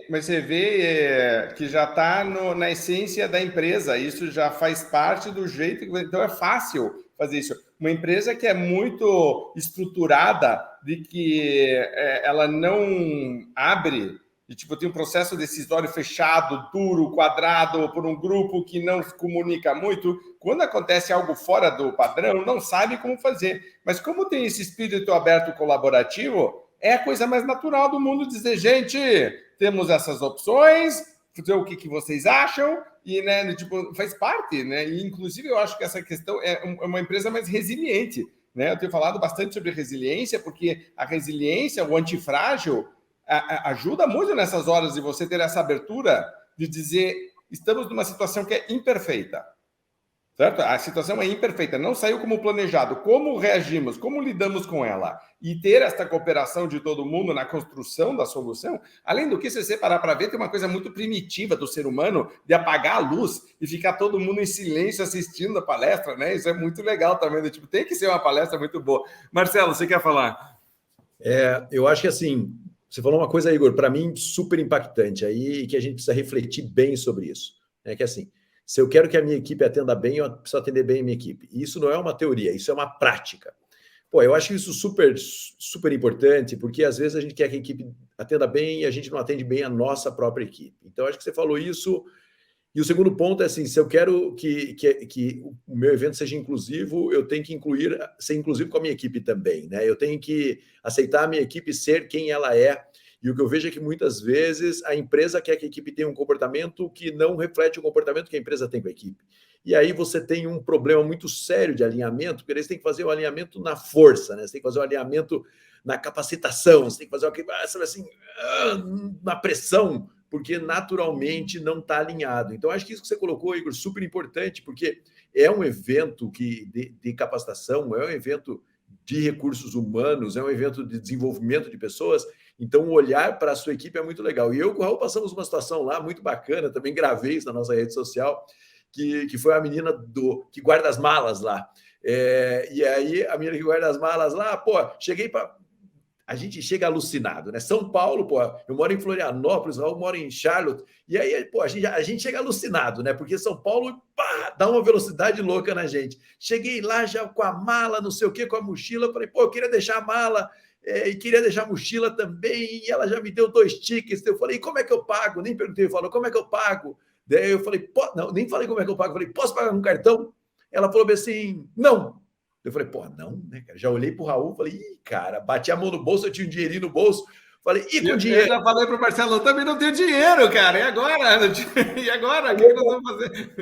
Mas você vê que já está na essência da empresa, isso já faz parte do jeito, então é fácil fazer isso. Uma empresa que é muito estruturada, de que ela não abre, e tipo, tem um processo decisório fechado, duro, quadrado, por um grupo que não comunica muito. Quando acontece algo fora do padrão, não sabe como fazer. Mas como tem esse espírito aberto colaborativo, é a coisa mais natural do mundo dizer, gente, temos essas opções, o que vocês acham? E, né, tipo, faz parte, né? E, inclusive, eu acho que essa questão é uma empresa mais resiliente, né? Eu tenho falado bastante sobre resiliência, porque a resiliência, o antifrágil, ajuda muito nessas horas de você ter essa abertura de dizer, estamos numa situação que é imperfeita, certo? A situação é imperfeita, não saiu como planejado. Como reagimos? Como lidamos com ela? E ter esta cooperação de todo mundo na construção da solução. Além do que, se você parar para ver, tem uma coisa muito primitiva do ser humano de apagar a luz e ficar todo mundo em silêncio assistindo a palestra, né? Isso é muito legal também. Tipo, tem que ser uma palestra muito boa. Marcelo, você quer falar? Eu acho que assim, você falou uma coisa, Igor, para mim super impactante aí, que a gente precisa refletir bem sobre isso. É que assim, se eu quero que a minha equipe atenda bem, eu preciso atender bem a minha equipe. E isso não é uma teoria, isso é uma prática. Pô, eu acho isso super, super importante, porque às vezes a gente quer que a equipe atenda bem e a gente não atende bem a nossa própria equipe. Então, acho que você falou isso E o segundo ponto é assim, se eu quero que o meu evento seja inclusivo, eu tenho que ser inclusivo com a minha equipe também, né? Eu tenho que aceitar a minha equipe ser quem ela é. E o que eu vejo é que muitas vezes a empresa quer que a equipe tenha um comportamento que não reflete o comportamento que a empresa tem com a equipe. E aí você tem um problema muito sério de alinhamento, porque eles têm que fazer o alinhamento na força, né? Você tem que fazer o alinhamento na capacitação, você tem que fazer assim, na pressão, porque naturalmente não está alinhado. Então, acho que isso que você colocou, Igor, super importante, porque é um evento de capacitação, é um evento de recursos humanos, é um evento de desenvolvimento de pessoas. Então, o olhar para a sua equipe é muito legal. E eu e o Raul passamos uma situação lá muito bacana, também gravei isso na nossa rede social, que foi a menina que guarda as malas lá. E aí, a menina que guarda as malas lá, cheguei para... A gente chega alucinado, né? São Paulo, eu moro em Florianópolis, eu moro em Charlotte, e aí, a gente chega alucinado, né? Porque São Paulo, dá uma velocidade louca na gente. Cheguei lá já com a mala, não sei o quê, com a mochila, falei, eu queria deixar a mala, e queria deixar a mochila também, e ela já me deu 2 tickets, eu falei, como é que eu pago? Nem perguntei, falou, como é que eu pago? Daí eu falei, não, nem falei como é que eu pago, falei, posso pagar com cartão? Ela falou assim, não. Eu falei, não, né, cara? Já olhei pro Raul, falei, cara, bati a mão no bolso, eu tinha um dinheirinho no bolso, falei, e com dinheiro? Eu já falei pro Marcelo, eu também não tenho dinheiro, cara, e agora? E agora? O que nós vamos fazer?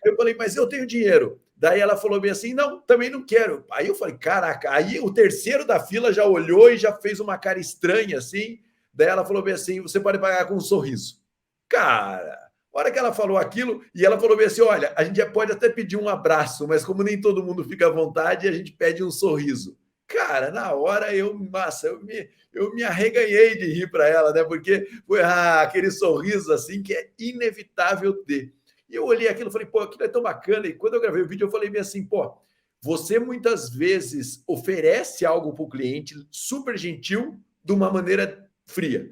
Eu falei, mas eu tenho dinheiro. Daí ela falou bem assim, não, também não quero. Aí eu falei, caraca, aí o terceiro da fila já olhou e já fez uma cara estranha assim, daí ela falou bem assim, você pode pagar com um sorriso. Cara... A hora que ela falou aquilo, e ela falou bem assim, olha, a gente pode até pedir um abraço, mas como nem todo mundo fica à vontade, a gente pede um sorriso. Cara, na hora eu me arreganhei de rir para ela, né? Porque foi aquele sorriso assim que é inevitável ter. E eu olhei aquilo e falei, aquilo é tão bacana. E quando eu gravei o vídeo, eu falei bem assim, você muitas vezes oferece algo para o cliente super gentil de uma maneira fria.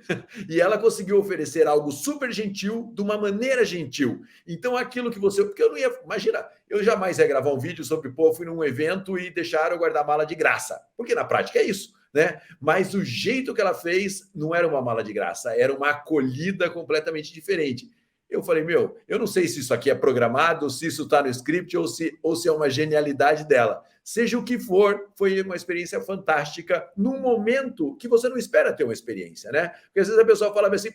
E ela conseguiu oferecer algo super gentil de uma maneira gentil. Então, aquilo que você... Porque eu não ia... Imagina, eu jamais ia gravar um vídeo sobre, fui num evento e deixaram eu guardar mala de graça. Porque na prática é isso, né? Mas o jeito que ela fez não era uma mala de graça, era uma acolhida completamente diferente. Eu falei, eu não sei se isso aqui é programado, se isso está no script ou se é uma genialidade dela. Seja o que for, foi uma experiência fantástica num momento que você não espera ter uma experiência, né? Porque às vezes a pessoa fala assim,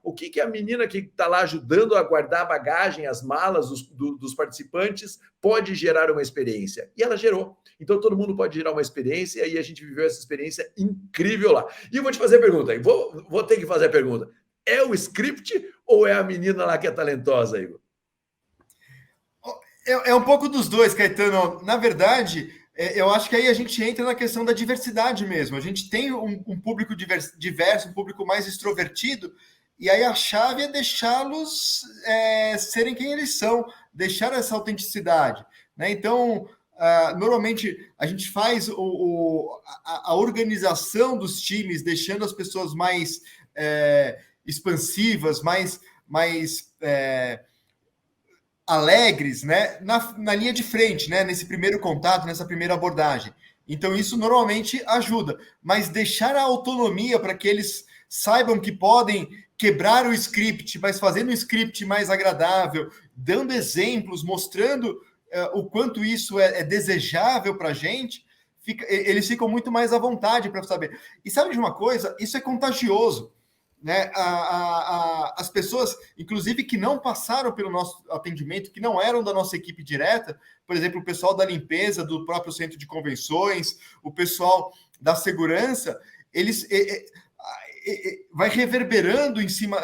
o que a menina que está lá ajudando a guardar a bagagem, as malas dos participantes pode gerar uma experiência? E ela gerou. Então todo mundo pode gerar uma experiência e aí a gente viveu essa experiência incrível lá. E eu vou te fazer a pergunta, vou ter que fazer a pergunta. É o script ou é a menina lá que é talentosa, Igor? É um pouco dos dois, Caetano. Na verdade, eu acho que aí a gente entra na questão da diversidade mesmo. A gente tem um público diverso, um público mais extrovertido, e aí a chave é deixá-los serem quem eles são, deixar essa autenticidade, né? Então, normalmente a gente faz a organização dos times, deixando as pessoas mais expansivas, mais alegres, né, na linha de frente, né, nesse primeiro contato, nessa primeira abordagem. Então, isso normalmente ajuda, mas deixar a autonomia para que eles saibam que podem quebrar o script, mas fazendo um script mais agradável, dando exemplos, mostrando o quanto isso é desejável para a gente, eles ficam muito mais à vontade para saber. E sabe de uma coisa? Isso é contagioso. Né? As pessoas, inclusive, que não passaram pelo nosso atendimento, que não eram da nossa equipe direta, por exemplo, o pessoal da limpeza do próprio centro de convenções, o pessoal da segurança, eles vai reverberando em cima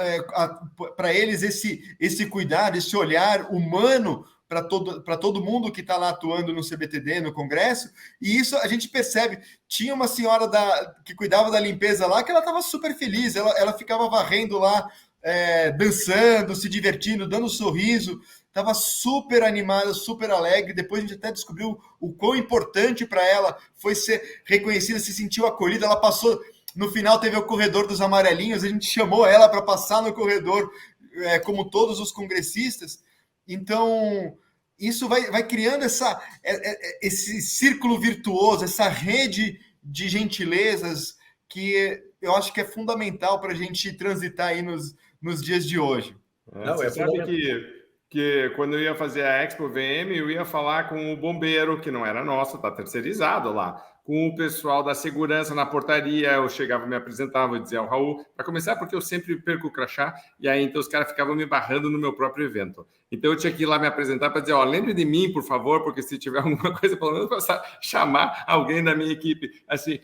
para eles esse cuidado, esse olhar humano para todo mundo que está lá atuando no CBTD, no Congresso, e isso a gente percebe. Tinha uma senhora que cuidava da limpeza lá, que ela estava super feliz, ela ficava varrendo lá, dançando, se divertindo, dando um sorriso, estava super animada, super alegre. Depois a gente até descobriu o quão importante para ela foi ser reconhecida, se sentiu acolhida. Ela passou, no final teve o corredor dos amarelinhos, a gente chamou ela para passar no corredor, como todos os congressistas. Então, isso vai criando esse círculo virtuoso, essa rede de gentilezas que eu acho que é fundamental para a gente transitar aí nos dias de hoje. Você sabe que que quando eu ia fazer a Expo VM, eu ia falar com o bombeiro, que não era nosso, está terceirizado lá, com o pessoal da segurança na portaria, eu chegava, me apresentava e dizia ao Raul, para começar, porque eu sempre perco o crachá, e aí então os caras ficavam me barrando no meu próprio evento. Então eu tinha que ir lá me apresentar para dizer, ó, lembre de mim, por favor, porque se tiver alguma coisa, pelo menos para chamar alguém da minha equipe, assim,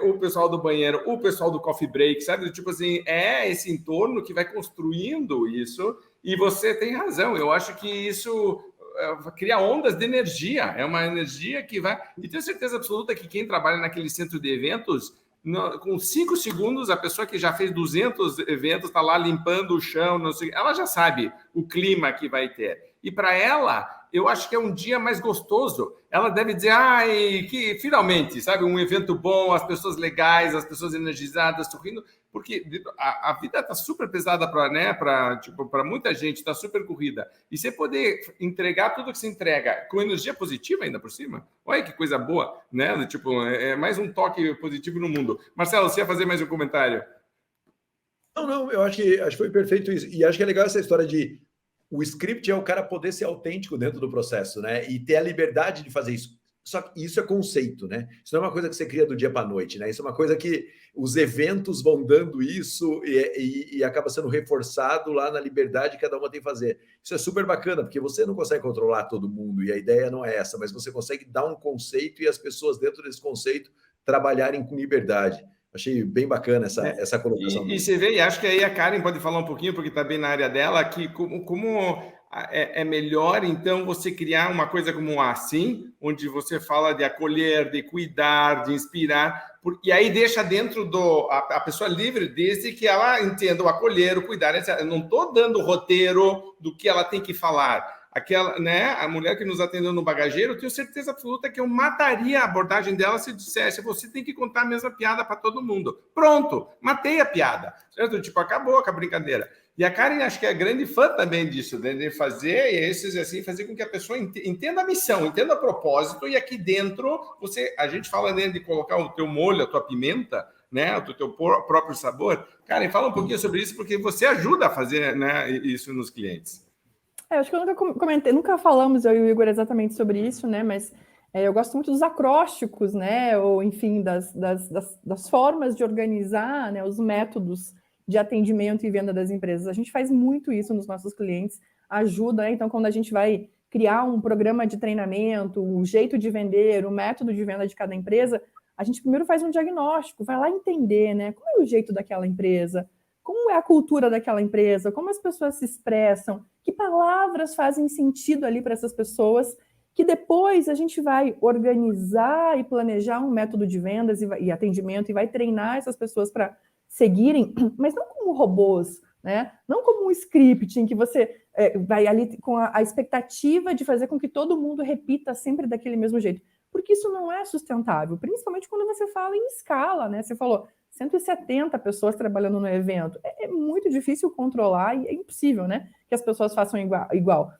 o pessoal do banheiro, o pessoal do coffee break, sabe? Tipo assim, é esse entorno que vai construindo isso, e você tem razão, eu acho que isso cria ondas de energia, é uma energia que vai... E tenho certeza absoluta que quem trabalha naquele centro de eventos, com 5 segundos, a pessoa que já fez 200 eventos está lá limpando o chão, não sei, ela já sabe o clima que vai ter. E para ela, eu acho que é um dia mais gostoso. Ela deve dizer, que finalmente, sabe, um evento bom, as pessoas legais, as pessoas energizadas, sorrindo, porque a vida está super pesada para muita gente, está super corrida. E você poder entregar tudo que se entrega com energia positiva ainda por cima, olha que coisa boa, né? Tipo, é mais um toque positivo no mundo. Marcelo, você ia fazer mais um comentário? Não, eu acho que foi perfeito isso. E acho que é legal essa história de o script é o cara poder ser autêntico dentro do processo, né? E ter a liberdade de fazer isso. Só que isso é conceito, né? Isso não é uma coisa que você cria do dia para a noite, né? Isso é uma coisa que os eventos vão dando isso e acaba sendo reforçado lá na liberdade que cada uma tem que fazer. Isso é super bacana, porque você não consegue controlar todo mundo, e a ideia não é essa, mas você consegue dar um conceito e as pessoas dentro desse conceito trabalharem com liberdade. Achei bem bacana essa colocação. E você vê, e acho que aí a Karen pode falar um pouquinho, porque está bem na área dela, que como é melhor, então, você criar uma coisa como um assim, onde você fala de acolher, de cuidar, de inspirar, e aí deixa dentro a pessoa livre, desde que ela entenda o acolher, o cuidar, etc. Eu não estou dando o roteiro do que ela tem que falar. Aquela, né, a mulher que nos atendeu no bagageiro, eu tenho certeza absoluta que eu mataria a abordagem dela se dissesse, você tem que contar a mesma piada para todo mundo. Pronto, matei a piada. Certo? Tipo, acabou com a brincadeira. E a Karen, acho que é grande fã também disso, né? De fazer esses assim, fazer com que a pessoa entenda a missão, entenda o propósito, e aqui dentro, a gente fala de colocar o teu molho, a tua pimenta, né? O teu próprio sabor. Karen, fala um pouquinho sobre isso, porque você ajuda a fazer, né, isso nos clientes. Acho que eu nunca comentei, nunca falamos, eu e o Igor, exatamente sobre isso, né? Mas eu gosto muito dos acrósticos, né? Ou, enfim, das formas de organizar, né? Os métodos de atendimento e venda das empresas. A gente faz muito isso nos nossos clientes, ajuda, né? Então, quando a gente vai criar um programa de treinamento, o jeito de vender, o método de venda de cada empresa, a gente primeiro faz um diagnóstico, vai lá entender, né? Qual é o jeito daquela empresa, como é a cultura daquela empresa, como as pessoas se expressam, que palavras fazem sentido ali para essas pessoas, que depois a gente vai organizar e planejar um método de vendas e atendimento e vai treinar essas pessoas para seguirem, mas não como robôs, né? Não como um script em que você vai ali com a expectativa de fazer com que todo mundo repita sempre daquele mesmo jeito, porque isso não é sustentável, principalmente quando você fala em escala, né? Você falou 170 pessoas trabalhando no evento. É muito difícil controlar e é impossível, né? Que as pessoas façam igual.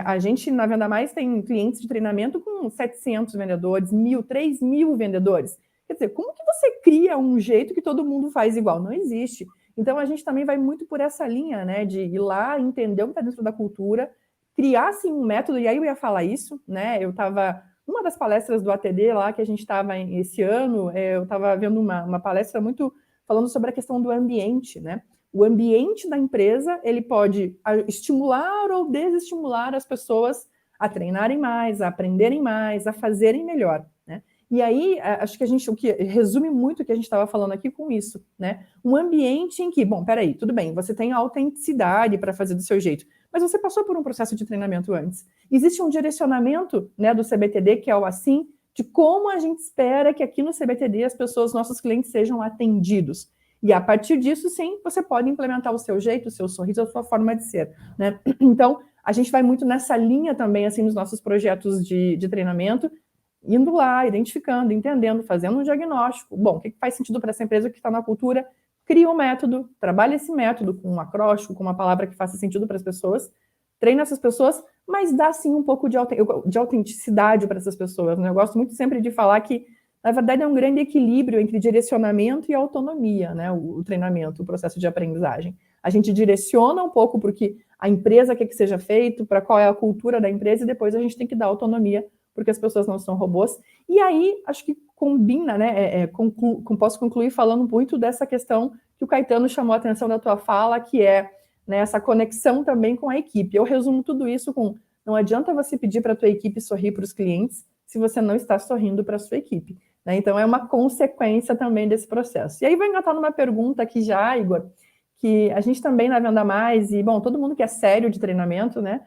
A gente, na Venda Mais, tem clientes de treinamento com 700 vendedores, 1.000, 3.000 vendedores. Quer dizer, como que você cria um jeito que todo mundo faz igual? Não existe. Então, a gente também vai muito por essa linha, né? De ir lá, entender o que está dentro da cultura, criar, assim, um método. E aí eu ia falar isso, né? Eu estava... Uma das palestras do ATD lá que a gente estava esse ano, eu estava vendo uma palestra muito falando sobre a questão do ambiente, né? O ambiente da empresa, ele pode estimular ou desestimular as pessoas a treinarem mais, a aprenderem mais, a fazerem melhor, né? E aí, acho que o que resume muito o que a gente estava falando aqui com isso, né? Um ambiente em que, bom, peraí, tudo bem, você tem a autenticidade para fazer do seu jeito, mas você passou por um processo de treinamento antes. Existe um direcionamento, né, do CBTD, que é o assim, de como a gente espera que aqui no CBTD as pessoas, nossos clientes, sejam atendidos. E a partir disso, sim, você pode implementar o seu jeito, o seu sorriso, a sua forma de ser, né? Então, a gente vai muito nessa linha também, assim, nos nossos projetos de treinamento, indo lá, identificando, entendendo, fazendo um diagnóstico. Bom, o que faz sentido para essa empresa que está na cultura? Cria um método, trabalha esse método com um acróstico, com uma palavra que faça sentido para as pessoas, treina essas pessoas, mas dá, sim, um pouco de autenticidade para essas pessoas, né? Eu gosto muito sempre de falar que, na verdade, é um grande equilíbrio entre direcionamento e autonomia, né? O treinamento, o processo de aprendizagem. A gente direciona um pouco porque a empresa quer que seja feito, para qual é a cultura da empresa, e depois a gente tem que dar autonomia, porque as pessoas não são robôs. E aí, acho que combina, né? Posso concluir falando muito dessa questão que o Caetano chamou a atenção da tua fala, que é, né, essa conexão também com a equipe. Eu resumo tudo isso com: não adianta você pedir para a tua equipe sorrir para os clientes se você não está sorrindo para a sua equipe, né? Então, é uma consequência também desse processo. E aí, vou engatar numa pergunta aqui já, Igor, que a gente também na Venda Mais, e, bom, todo mundo que é sério de treinamento, né,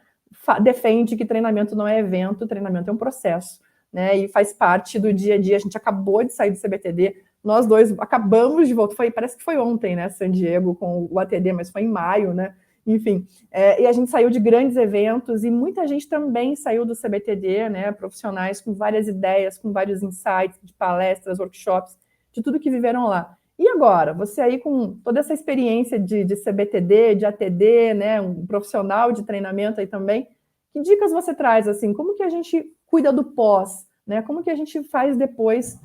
defende que treinamento não é evento, treinamento é um processo, né, e faz parte do dia a dia. A gente acabou de sair do CBTD, nós dois acabamos de voltar, parece que foi ontem, né, San Diego com o ATD, mas foi em maio, né, enfim, e a gente saiu de grandes eventos, e muita gente também saiu do CBTD, né, profissionais com várias ideias, com vários insights de palestras, workshops, de tudo que viveram lá. E agora, você aí com toda essa experiência de CBTD, de ATD, né, um profissional de treinamento aí também, que dicas você traz, assim, como que a gente cuida do pós, né, como que a gente faz depois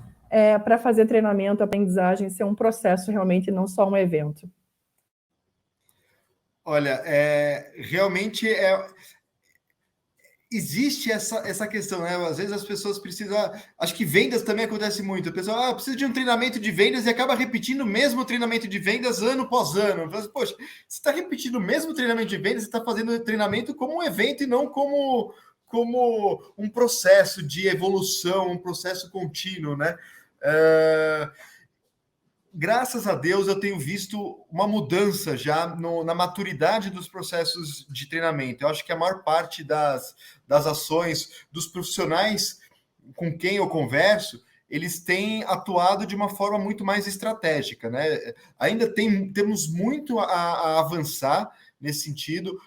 para fazer treinamento, aprendizagem, ser um processo realmente, não só um evento? Olha, realmente existe essa questão, né? Às vezes as pessoas precisam. Acho que vendas também acontece muito. A pessoa precisa de um treinamento de vendas e acaba repetindo o mesmo treinamento de vendas ano após ano. Poxa, você está repetindo o mesmo treinamento de vendas, você está fazendo o treinamento como um evento e não como um processo de evolução, um processo contínuo, né? Graças a Deus, eu tenho visto uma mudança já na maturidade dos processos de treinamento. Eu acho que a maior parte das ações dos profissionais com quem eu converso, eles têm atuado de uma forma muito mais estratégica, né? Ainda temos muito a avançar nesse sentido,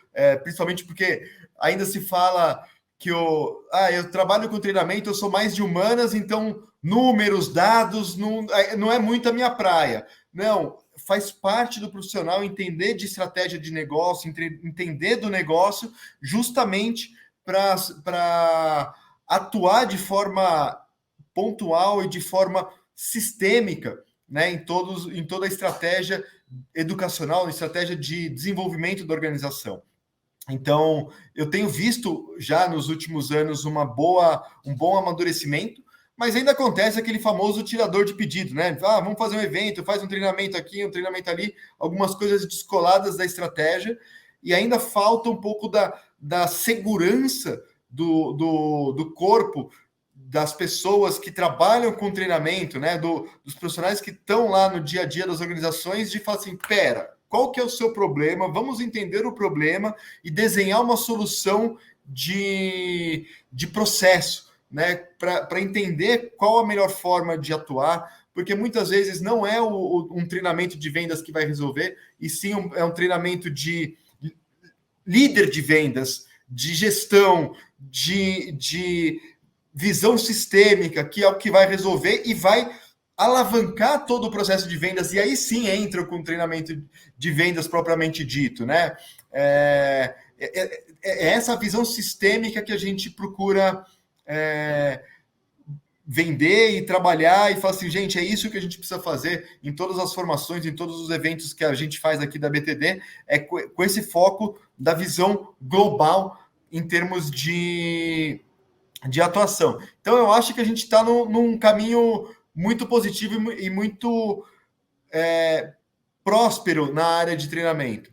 principalmente porque ainda se fala que eu trabalho com treinamento, eu sou mais de humanas, então números, dados, não é muito a minha praia. Não, faz parte do profissional entender de estratégia de negócio, entender do negócio, justamente para atuar de forma pontual e de forma sistêmica, né, em toda a estratégia educacional, estratégia de desenvolvimento da organização. Então, eu tenho visto já nos últimos anos um bom amadurecimento, mas ainda acontece aquele famoso tirador de pedido, né? Vamos fazer um evento, faz um treinamento aqui, um treinamento ali, algumas coisas descoladas da estratégia, e ainda falta um pouco da segurança do corpo, das pessoas que trabalham com treinamento, né? Dos profissionais que estão lá no dia a dia das organizações, de falar assim, qual que é o seu problema? Vamos entender o problema e desenhar uma solução de processo, né? Para entender qual a melhor forma de atuar, porque muitas vezes não é um treinamento de vendas que vai resolver, e sim é um treinamento de líder de vendas, de gestão, de visão sistêmica, que é o que vai resolver e vai alavancar todo o processo de vendas, e aí sim entra com o treinamento de vendas propriamente dito, né? É essa visão sistêmica que a gente procura vender e trabalhar e falar assim, gente, é isso que a gente precisa fazer em todas as formações, em todos os eventos que a gente faz aqui da BTD, com esse foco da visão global em termos de atuação. Então, eu acho que a gente está num caminho muito positivo e muito próspero na área de treinamento.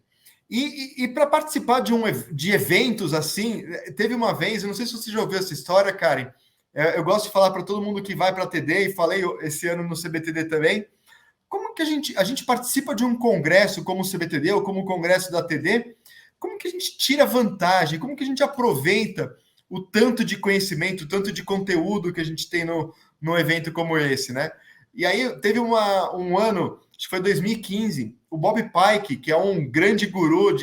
E para participar de eventos assim, teve uma vez, eu não sei se você já ouviu essa história, Karen, eu gosto de falar para todo mundo que vai para a TD, e falei esse ano no CBTD também, como que a gente participa de um congresso como o CBTD ou como o congresso da TD, como que a gente tira vantagem, como que a gente aproveita o tanto de conhecimento, o tanto de conteúdo que a gente tem no evento como esse, né? E aí teve um ano, acho que foi 2015, o Bob Pike, que é um grande guru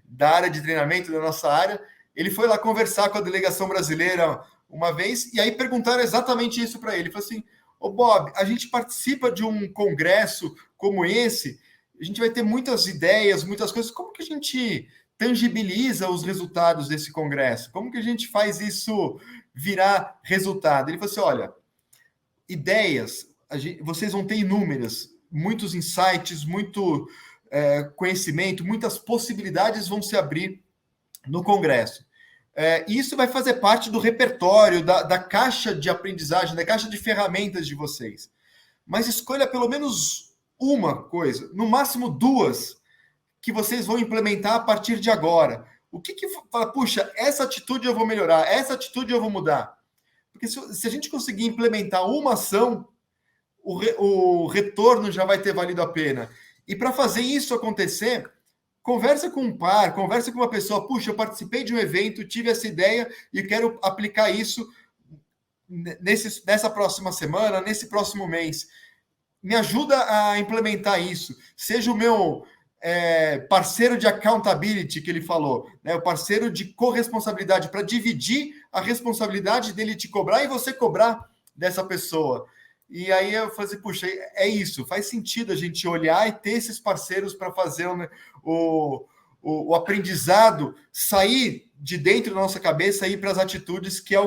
da área de treinamento da nossa área, ele foi lá conversar com a delegação brasileira uma vez, e aí perguntaram exatamente isso para ele. Ele falou assim, Bob, a gente participa de um congresso como esse, a gente vai ter muitas ideias, muitas coisas, como que a gente tangibiliza os resultados desse congresso? Como que a gente faz isso virar resultado? Ele falou assim, olha, ideias, vocês vão ter inúmeras, muitos insights, conhecimento, muitas possibilidades vão se abrir no Congresso. Isso vai fazer parte do repertório, da caixa de aprendizagem, da caixa de ferramentas de vocês. Mas escolha pelo menos uma coisa, no máximo 2, que vocês vão implementar a partir de agora. O que fala, puxa, essa atitude eu vou melhorar, essa atitude eu vou mudar. Porque se a gente conseguir implementar uma ação, o retorno já vai ter valido a pena. E para fazer isso acontecer, conversa com um par, conversa com uma pessoa, puxa, eu participei de um evento, tive essa ideia e quero aplicar isso nessa próxima semana, nesse próximo mês. Me ajuda a implementar isso. Seja o meu parceiro de accountability, que ele falou, né? O parceiro de corresponsabilidade, para dividir a responsabilidade dele te cobrar e você cobrar dessa pessoa. E aí eu falei assim, puxa, é isso, faz sentido a gente olhar e ter esses parceiros para fazer o aprendizado sair de dentro da nossa cabeça e ir para as atitudes, que é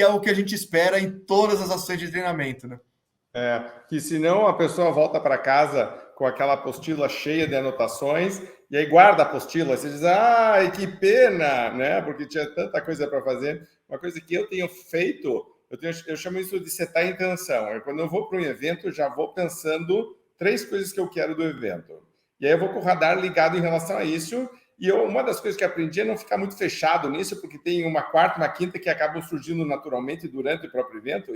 o que a gente espera em todas as ações de treinamento, né? Que senão a pessoa volta para casa com aquela apostila cheia de anotações e aí guarda a apostila, você diz, ai, que pena, né? Porque tinha tanta coisa para fazer. Uma coisa que eu tenho feito, eu chamo isso de setar a intenção. Quando eu vou para um evento, eu já vou pensando 3 coisas que eu quero do evento. E aí eu vou com o radar ligado em relação a isso. E uma das coisas que aprendi é não ficar muito fechado nisso, porque tem uma quarta, uma quinta que acabam surgindo naturalmente durante o próprio evento.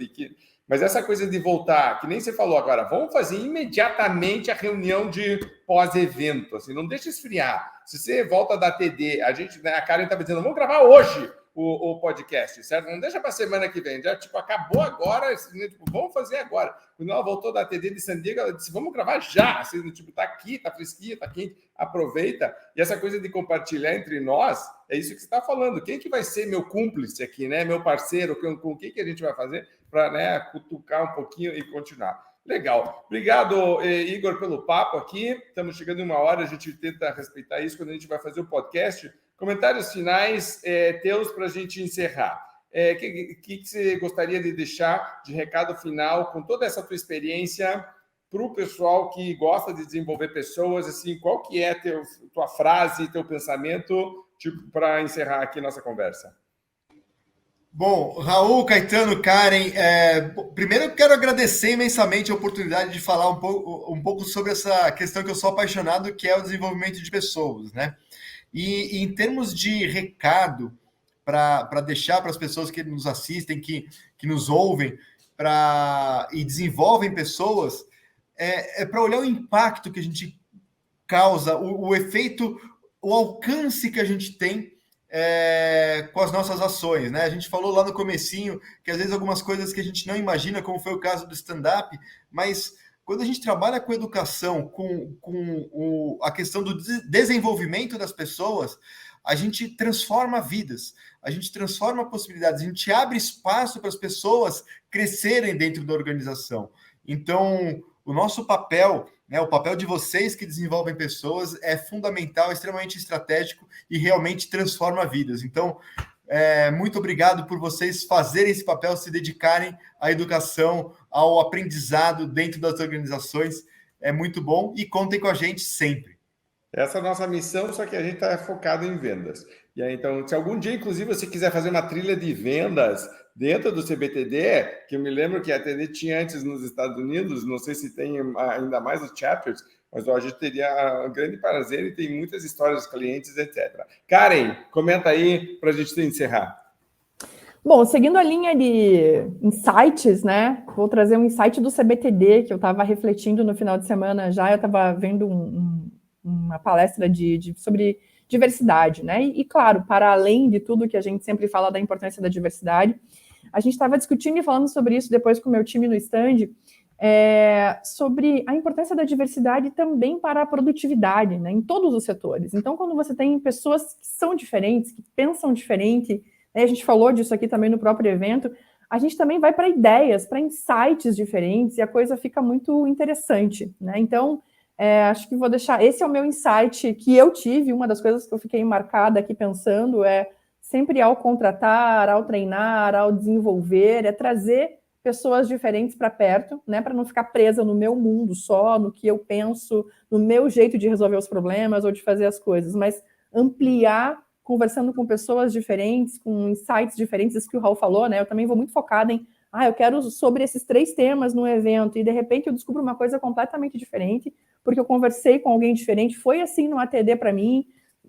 Mas essa coisa de voltar, que nem você falou agora, vamos fazer imediatamente a reunião de pós-evento. Assim, não deixa esfriar. Se você volta da TD, a Karen estava dizendo, vamos gravar hoje o podcast, certo? Não deixa para a semana que vem. Já, acabou agora, assim, vamos fazer agora. Quando ela voltou da TD de San Diego, ela disse, vamos gravar já. Assim, tá aqui, tá fresquinho, tá quente, aproveita. E essa coisa de compartilhar entre nós, é isso que você está falando. Quem que vai ser meu cúmplice aqui, né? Meu parceiro, com quem que a gente vai fazer para, né, cutucar um pouquinho e continuar. Legal. Obrigado, Igor, pelo papo aqui. Estamos chegando em 1 hora, a gente tenta respeitar isso quando a gente vai fazer o podcast. Comentários finais teus para a gente encerrar. Que você gostaria de deixar de recado final com toda essa tua experiência para o pessoal que gosta de desenvolver pessoas? Assim, qual que é tua frase, teu pensamento, para encerrar aqui nossa conversa? Bom, Raul, Caetano, Karen, primeiro eu quero agradecer imensamente a oportunidade de falar um pouco sobre essa questão que eu sou apaixonado, que é o desenvolvimento de pessoas, né? E em termos de recado para deixar para as pessoas que nos assistem, que nos ouvem e desenvolvem pessoas, para olhar o impacto que a gente causa, o efeito, o alcance que a gente tem com as nossas ações, né? A gente falou lá no comecinho que às vezes algumas coisas que a gente não imagina, como foi o caso do stand-up, mas quando a gente trabalha com educação, com a questão do desenvolvimento das pessoas, a gente transforma vidas, a gente transforma possibilidades, a gente abre espaço para as pessoas crescerem dentro da organização. Então, o nosso papel, né, o papel de vocês que desenvolvem pessoas é fundamental, é extremamente estratégico e realmente transforma vidas. Então, muito obrigado por vocês fazerem esse papel, se dedicarem à educação, ao aprendizado dentro das organizações. É muito bom e contem com a gente sempre. Essa é a nossa missão, só que a gente está focado em vendas. E aí, então, se algum dia, inclusive, você quiser fazer uma trilha de vendas dentro do CBTD, que eu me lembro que a TD tinha antes nos Estados Unidos, não sei se tem ainda mais os chapters, mas a gente teria um grande prazer e tem muitas histórias dos clientes, etc. Karen, comenta aí para a gente encerrar. Bom, seguindo a linha de insights, né? Vou trazer um insight do CBTD, que eu estava refletindo no final de semana já, eu estava vendo uma palestra sobre diversidade, né? E, claro, para além de tudo que a gente sempre fala da importância da diversidade, a gente estava discutindo e falando sobre isso depois com o meu time no stand, sobre a importância da diversidade também para a produtividade, né? Em todos os setores. Então, quando você tem pessoas que são diferentes, que pensam diferente, né? A gente falou disso aqui também no próprio evento, a gente também vai para ideias, para insights diferentes, e a coisa fica muito interessante, né? Então, acho que vou deixar... Esse é o meu insight que eu tive, uma das coisas que eu fiquei marcada aqui pensando sempre ao contratar, ao treinar, ao desenvolver, trazer pessoas diferentes para perto, né, para não ficar presa no meu mundo só, no que eu penso, no meu jeito de resolver os problemas ou de fazer as coisas, mas ampliar, conversando com pessoas diferentes, com insights diferentes, isso que o Raul falou, né? Eu também vou muito focada em, eu quero sobre esses 3 temas no evento, e de repente eu descubro uma coisa completamente diferente, porque eu conversei com alguém diferente, foi assim no ATD para mim,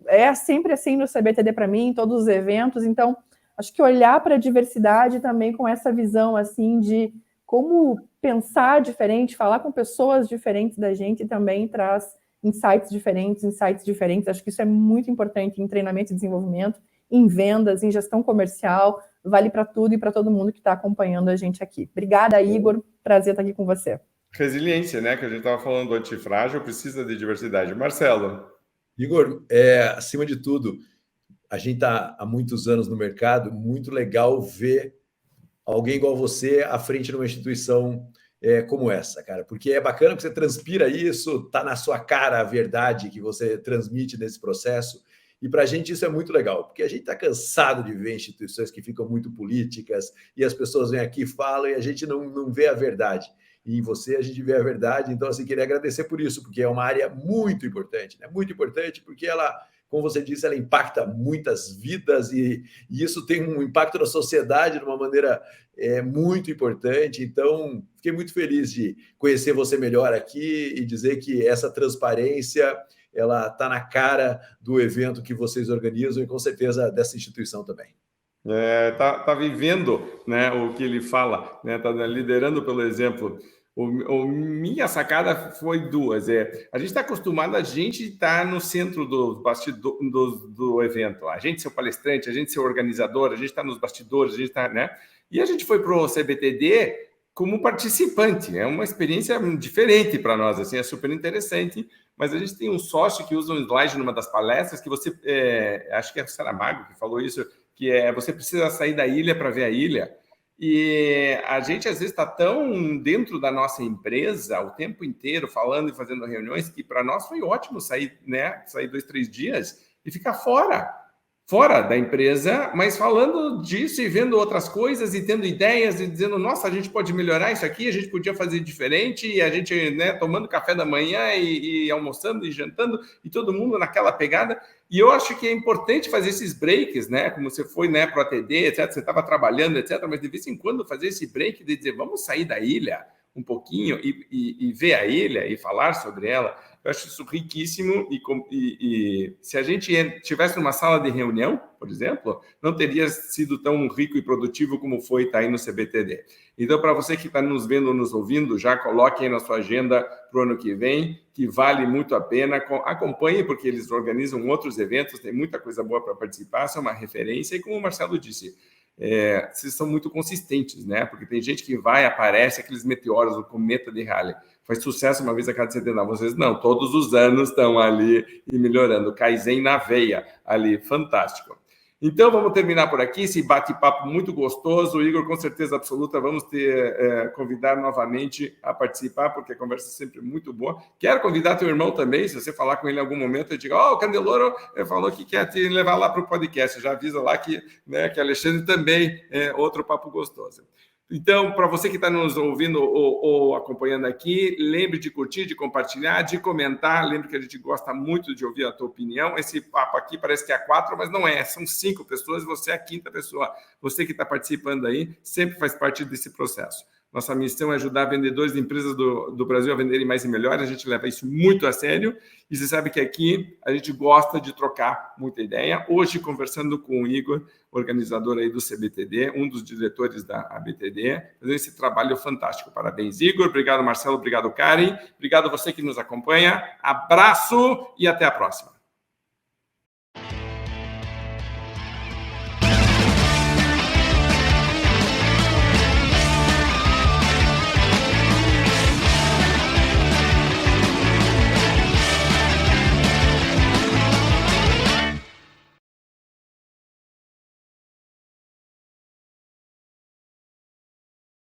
é sempre assim no CBTD para mim, em todos os eventos. Então, acho que olhar para a diversidade também com essa visão assim de como pensar diferente, falar com pessoas diferentes da gente também traz insights diferentes. Acho que isso é muito importante em treinamento e desenvolvimento, em vendas, em gestão comercial, vale para tudo e para todo mundo que está acompanhando a gente aqui. Obrigada, Igor, prazer estar aqui com você. Resiliência, né, que a gente estava falando do antifrágil, precisa de diversidade. Marcelo. Igor, acima de tudo, a gente está há muitos anos no mercado, muito legal ver alguém igual você à frente de uma instituição como essa, cara, porque é bacana que você transpira isso, tá na sua cara a verdade que você transmite nesse processo, e para a gente isso é muito legal, porque a gente está cansado de ver instituições que ficam muito políticas e as pessoas vêm aqui e falam e a gente não vê a verdade. E em você a gente vê a verdade, então assim, queria agradecer por isso, porque é uma área muito importante, né? Muito importante, porque ela, como você disse, ela impacta muitas vidas e isso tem um impacto na sociedade de uma maneira muito importante. Então, fiquei muito feliz de conhecer você melhor aqui e dizer que essa transparência, ela está na cara do evento que vocês organizam e com certeza dessa instituição também. Tá vivendo, né, o que ele fala, né, tá liderando pelo exemplo. Minha sacada foi 2. A gente está acostumado a gente estar no centro do bastidor do evento. A gente ser o palestrante, a gente ser o organizador, a gente está nos bastidores, a gente está, né? E a gente foi para o CBTD como participante. É uma experiência diferente para nós, assim, é super interessante. Mas a gente tem um sócio que usa um slide numa das palestras que você, acho que é o Saramago que falou isso, que você precisa sair da ilha para ver a ilha. E a gente, às vezes, está tão dentro da nossa empresa o tempo inteiro, falando e fazendo reuniões, que para nós foi ótimo sair, né? Sair 2, 3 dias e ficar fora da empresa, mas falando disso e vendo outras coisas e tendo ideias e dizendo, nossa, a gente pode melhorar isso aqui, a gente podia fazer diferente, e a gente, né, tomando café da manhã e almoçando e jantando, e todo mundo naquela pegada. E eu acho que é importante fazer esses breaks, né, como você foi, né, para o ATD, etc., você estava trabalhando, etc., mas de vez em quando fazer esse break de dizer, vamos sair da ilha um pouquinho e ver a ilha e falar sobre ela. Eu acho isso riquíssimo e se a gente estivesse numa sala de reunião, por exemplo, não teria sido tão rico e produtivo como foi estar aí no CBTD. Então, para você que está nos vendo ou nos ouvindo, já coloque aí na sua agenda para o ano que vem, que vale muito a pena. Acompanhe, porque eles organizam outros eventos, tem muita coisa boa para participar, isso é uma referência. E como o Marcelo disse, vocês são muito consistentes, né? Porque tem gente que vai, aparece, aqueles meteoros, o cometa de Halley. Faz sucesso uma vez a cada 70 anos. Vocês não, todos os anos estão ali e melhorando. Kaizen na veia ali, fantástico. Então, vamos terminar por aqui, esse bate-papo muito gostoso. Igor, com certeza absoluta, vamos convidar novamente a participar, porque a conversa é sempre muito boa. Quero convidar teu irmão também, se você falar com ele em algum momento, eu digo, o Candeloro falou que quer te levar lá para o podcast. Já avisa lá que Alexandre também é outro papo gostoso. Então, para você que está nos ouvindo ou acompanhando aqui, lembre de curtir, de compartilhar, de comentar. Lembre que a gente gosta muito de ouvir a tua opinião. Esse papo aqui parece que é 4, mas não é. São 5 pessoas, você é a 5ª pessoa. Você que está participando aí sempre faz parte desse processo. Nossa missão é ajudar vendedores de empresas do Brasil a venderem mais e melhor. A gente leva isso muito a sério. E você sabe que aqui a gente gosta de trocar muita ideia. Hoje, conversando com o Igor, organizador aí do CBTD, um dos diretores da ABTD, fazendo esse trabalho fantástico. Parabéns, Igor. Obrigado, Marcelo. Obrigado, Karen. Obrigado a você que nos acompanha. Abraço e até a próxima.